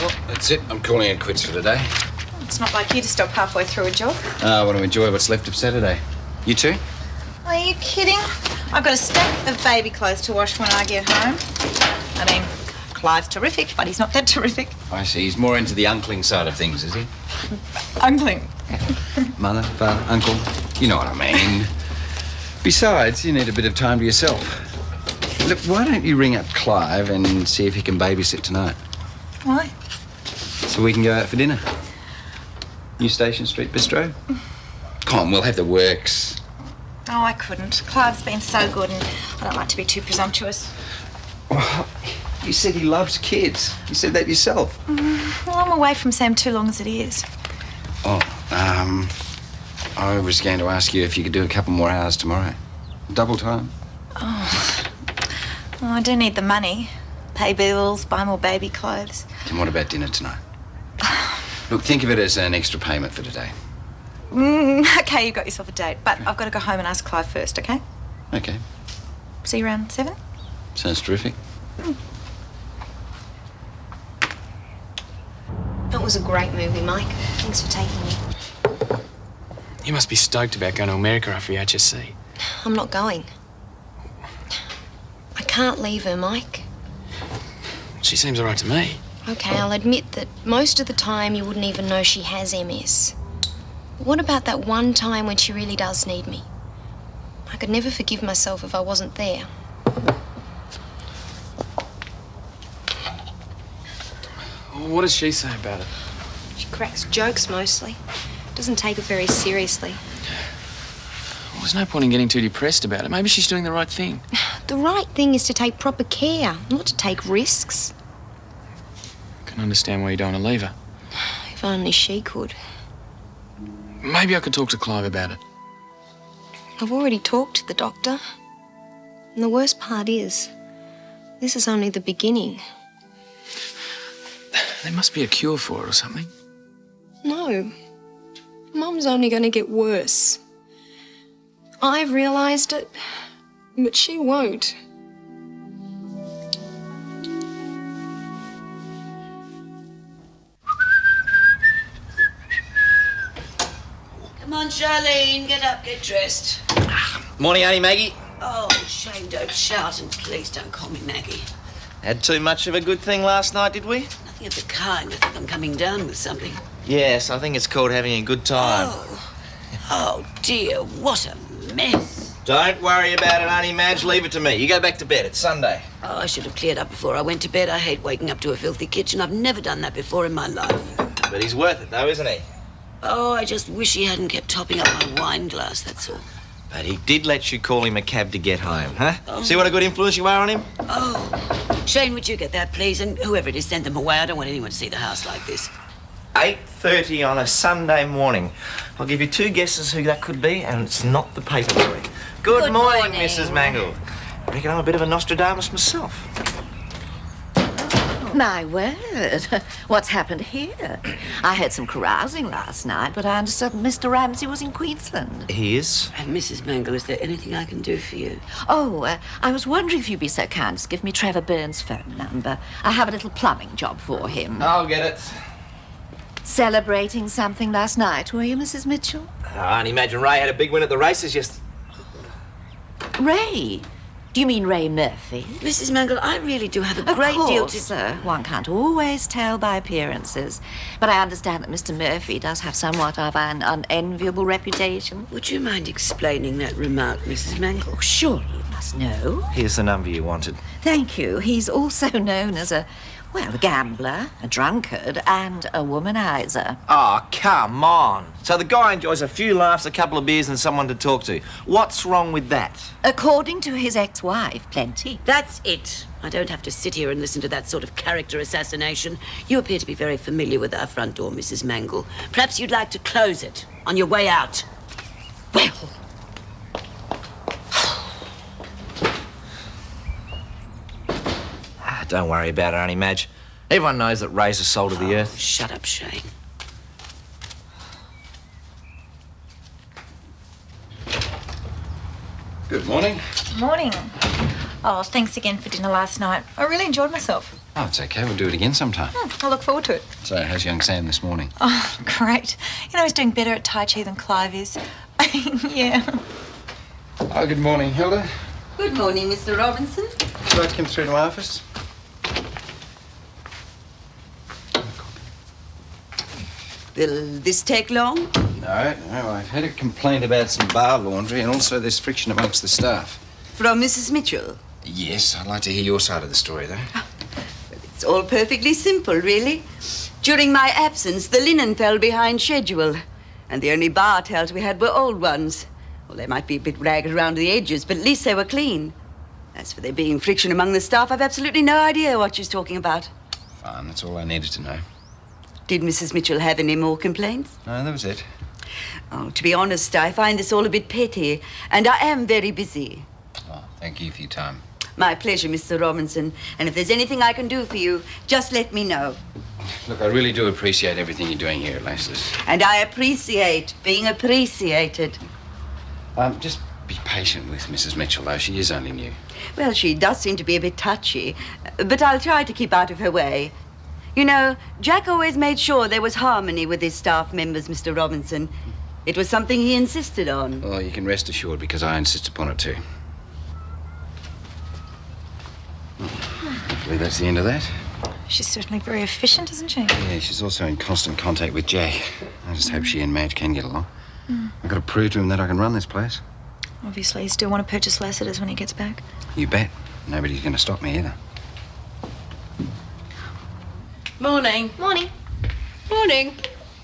A: Well, that's it. I'm calling it quits for today.
I: It's not like you to stop halfway through a job.
A: I want to enjoy what's left of Saturday. You too?
I: Are you kidding? I've got a stack of baby clothes to wash when I get home. I mean, Clive's terrific, but he's not that terrific.
A: I see. He's more into the uncling side of things, is he?
I: Uncling.
A: Mother, father, uncle. You know what I mean. Besides, you need a bit of time to yourself. Look, why don't you ring up Clive and see if he can babysit tonight?
I: Why?
A: So we can go out for dinner. New Station Street Bistro? Come on, we'll have the works.
I: Oh, I couldn't. Clive's been so good and I don't like to be too presumptuous.
A: Oh, you said he loves kids. You said that yourself.
I: Well, I'm away from Sam too long as it is.
A: Oh, I was going to ask you if you could do a couple more hours tomorrow. Double time.
I: Oh, Oh, I do need the money. Pay bills, buy more baby clothes.
A: And what about dinner tonight? Look, think of it as an extra payment for today.
I: Okay, you've got yourself a date. But I've got to go home and ask Clive first, okay?
A: Okay.
I: See you around 7?
A: Sounds terrific.
K: That was a great movie, Mike. Thanks for taking me.
G: You must be stoked about going to America after your HSC.
K: I'm not going. I can't leave her, Mike.
G: She seems all right to me.
K: Okay, I'll admit that most of the time you wouldn't even know she has MS. But what about that one time when she really does need me? I could never forgive myself if I wasn't there.
G: What does she say about it?
K: She cracks jokes mostly. Doesn't take it very seriously.
G: Well, there's no point in getting too depressed about it. Maybe she's doing the right thing.
K: The right thing is to take proper care, not to take risks.
G: I can understand why you don't want to leave her.
K: If only she could.
G: Maybe I could talk to Clive about it.
K: I've already talked to the doctor. And the worst part is, this is only the beginning.
G: There must be a cure for it or something.
K: No. Mum's only going to get worse. I've realised it, but she won't.
Q: Come on, Charlene, get up, get dressed.
E: Morning, Auntie Maggie.
Q: Oh, Shane, don't shout, and please don't call me Maggie.
E: Had too much of a good thing last night, did we?
Q: Nothing of the kind. I think I'm coming down with something.
E: Yes, I think it's called having a good time.
Q: Oh, dear, what a mess.
E: Don't worry about it, Auntie Madge. Leave it to me. You go back to bed. It's Sunday.
Q: Oh, I should have cleared up before I went to bed. I hate waking up to a filthy kitchen. I've never done that before in my life.
E: But he's worth it, though, isn't he?
Q: Oh, I just wish he hadn't kept topping up my wine glass, that's all.
E: But he did let you call him a cab to get home, huh?
Q: Oh.
E: See what a good influence you are on him?
Q: Oh, Shane, would you get that, please? And whoever it is, send them away. I don't want anyone to see the house like this.
E: 8:30 on a Sunday morning. I'll give you 2 guesses who that could be, and it's not the paper boy. Good morning, Mrs. Mangle. I reckon I'm a bit of a Nostradamus myself.
C: My word, what's happened here? I had some carousing last night, but I understood Mr. Ramsay was in Queensland.
E: He is.
Q: And Mrs. Mangle, is there anything I can do for you?
C: Oh, I was wondering if you'd be so kind as to give me Trevor Burns' phone number. I have a little plumbing job for him.
E: I'll get it.
C: Celebrating something last night, were you, Mrs. Mitchell?
E: I can't imagine Ray had a big win at the races yesterday.
C: Ray? Do you mean Ray Murphy?
Q: Mrs. Mangle, I really do have a
C: Of
Q: great deal
C: course,
Q: to...
C: sir. One can't always tell by appearances. But I understand that Mr. Murphy does have somewhat of an unenviable reputation.
Q: Would you mind explaining that remark, Mrs. Mangle?
C: Oh, surely you must know.
E: Here's the number you wanted.
C: Thank you. He's also known as a gambler, a drunkard, and a womanizer.
E: Oh, come on. So the guy enjoys a few laughs, a couple of beers, and someone to talk to. What's wrong with that?
C: According to his ex-wife, plenty.
Q: That's it. I don't have to sit here and listen to that sort of character assassination. You appear to be very familiar with our front door, Mrs. Mangle. Perhaps you'd like to close it on your way out. Well...
E: Don't worry about it, Auntie Madge. Everyone knows that Ray's the salt of the earth.
Q: Shut up, Shane.
A: Good morning.
I: Morning. Oh, thanks again for dinner last night. I really enjoyed myself.
A: Oh, it's okay. We'll do it again sometime.
I: I look forward to it.
A: So, how's young Sam this morning?
I: Oh, great. You know, he's doing better at Tai Chi than Clive is. Yeah.
A: Oh, good morning, Hilda.
U: Good morning, Mr. Robinson.
A: Would you like to come through to my office?
U: Will this take long?
A: No. I've had a complaint about some bar laundry and also there's friction amongst the staff.
U: From Mrs. Mitchell?
A: Yes, I'd like to hear your side of the story, though.
U: It's all perfectly simple, really. During my absence, the linen fell behind schedule, and the only bar towels we had were old ones. Well, they might be a bit ragged around the edges, but at least they were clean. As for there being friction among the staff, I've absolutely no idea what she's talking about.
A: Fine, that's all I needed to know.
U: Did Mrs. Mitchell have any more complaints?
A: No, that was it.
U: Oh, to be honest, I find this all a bit petty, and I am very busy.
A: Oh, thank you for your time.
U: My pleasure, Mr. Robinson. And if there's anything I can do for you, just let me know.
A: Look, I really do appreciate everything you're doing here at Laces.
U: And I appreciate being appreciated.
A: Just be patient with Mrs. Mitchell, though. She is only new.
U: Well, she does seem to be a bit touchy, but I'll try to keep out of her way. You know, Jack always made sure there was harmony with his staff members, Mr. Robinson. It was something he insisted on.
A: Well, you can rest assured because I insist upon it too. Hopefully that's the end of that.
I: She's certainly very efficient, isn't she?
A: Yeah, she's also in constant contact with Jack. I just hope she and Madge can get along. I've got to prove to him that I can run this place.
I: Obviously, you still want to purchase Lassiter's when he gets back.
A: You bet. Nobody's going to stop me either.
J: Morning.
Z: Morning.
J: Morning.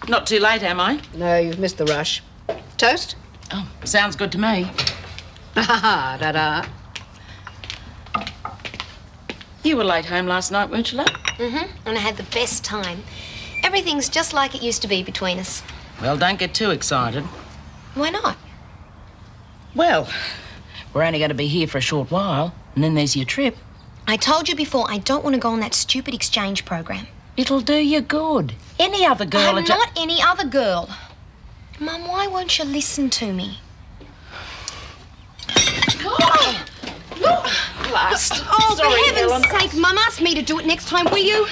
J: Not too late, am I?
S: No, you've missed the rush. Toast?
J: Oh, sounds good to me.
S: Ha da.
J: You were late home last night, weren't you, love?
K: And I had the best time. Everything's just like it used to be between us.
J: Well, don't get too excited.
K: Why not?
J: Well, we're only going to be here for a short while, and then there's your trip.
K: I told you before, I don't want to go on that stupid exchange program.
J: It'll do you good. Any other girl...
K: I'm not any other girl. Mum, why won't you listen to me?
S: Last.
K: Oh,
S: Sorry,
K: for heaven's
S: Helen.
K: sake, Mum, ask me to do it next time, will you?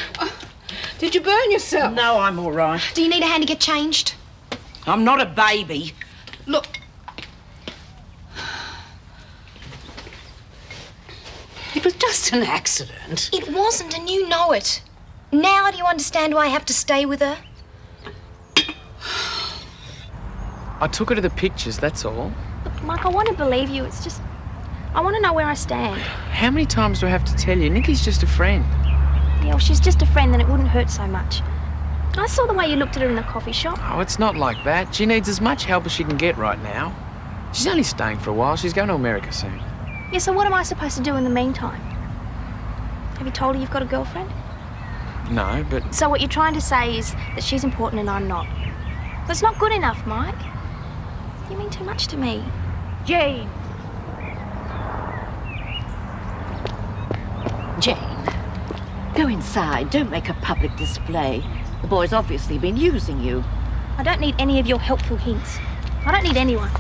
S: Did you burn yourself?
J: No, I'm all right.
K: Do you need a hand to get changed?
J: I'm not a baby.
S: Look. It was just an accident.
K: It wasn't, and you know it. Now do you understand why I have to stay with her?
G: I took her to the pictures, that's all.
B: Look, Mike, I want to believe you. It's just, I want to know where I stand.
G: How many times do I have to tell you? Nikki's just a friend.
B: Yeah, well, she's just a friend, then it wouldn't hurt so much. I saw the way you looked at her in the coffee shop.
G: Oh, it's not like that. She needs as much help as she can get right now. She's only staying for a while. She's going to America soon.
B: Yeah, so what am I supposed to do in the meantime? Have you told her you've got a girlfriend?
G: No, but...
B: So what you're trying to say is that she's important and I'm not. That's not good enough, Mike. You mean too much to me.
H: Jane. Jane, go inside. Don't make a public display. The boy's obviously been using you.
B: I don't need any of your helpful hints. I don't need anyone.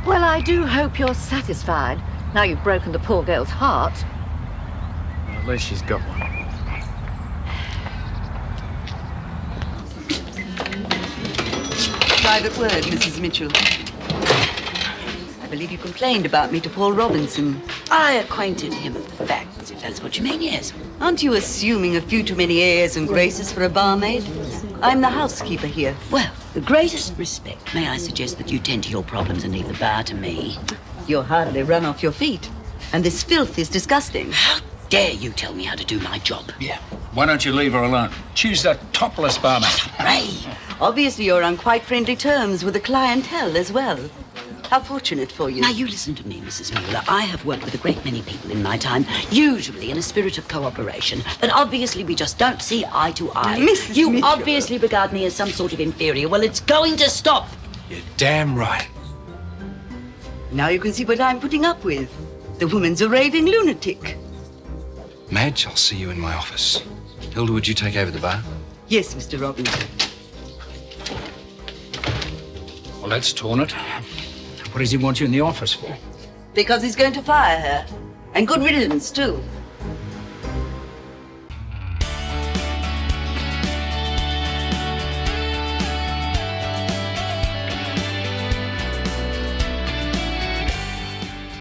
H: Well, I do hope you're satisfied. Now you've broken the poor girl's heart.
G: Well, at least she's got one.
U: Private word, Mrs. Mitchell. I believe you complained about me to Paul Robinson.
Q: I acquainted him of the facts, if that's what you mean, yes.
U: Aren't you assuming a few too many airs and graces for a barmaid? I'm the housekeeper here.
Q: Well, the greatest respect. May I suggest that you tend to your problems and leave the bar to me?
U: You're hardly run off your feet. And this filth is disgusting.
Q: How dare you tell me how to do my job?
V: Yeah. Why don't you leave her alone? She's the topless barmaid.
Q: Ray!
U: Obviously, you're on quite friendly terms with the clientele as well. How fortunate for you.
Q: Now, you listen to me, Mrs. Mueller. I have worked with a great many people in my time, usually in a spirit of cooperation, but obviously we just don't see eye to eye.
U: Mrs.
Q: You
U: Mitchell.
Q: obviously regard me as some sort of inferior. Well, it's going to stop.
X: You're damn right.
U: Now you can see what I'm putting up with. The woman's a raving lunatic.
A: Madge, I'll see you in my office. Hilda, would you take over the bar?
U: Yes, Mr. Robinson.
V: Well, let's torn it. What does he want you in the office for?
U: Because he's going to fire her. And good riddance, too.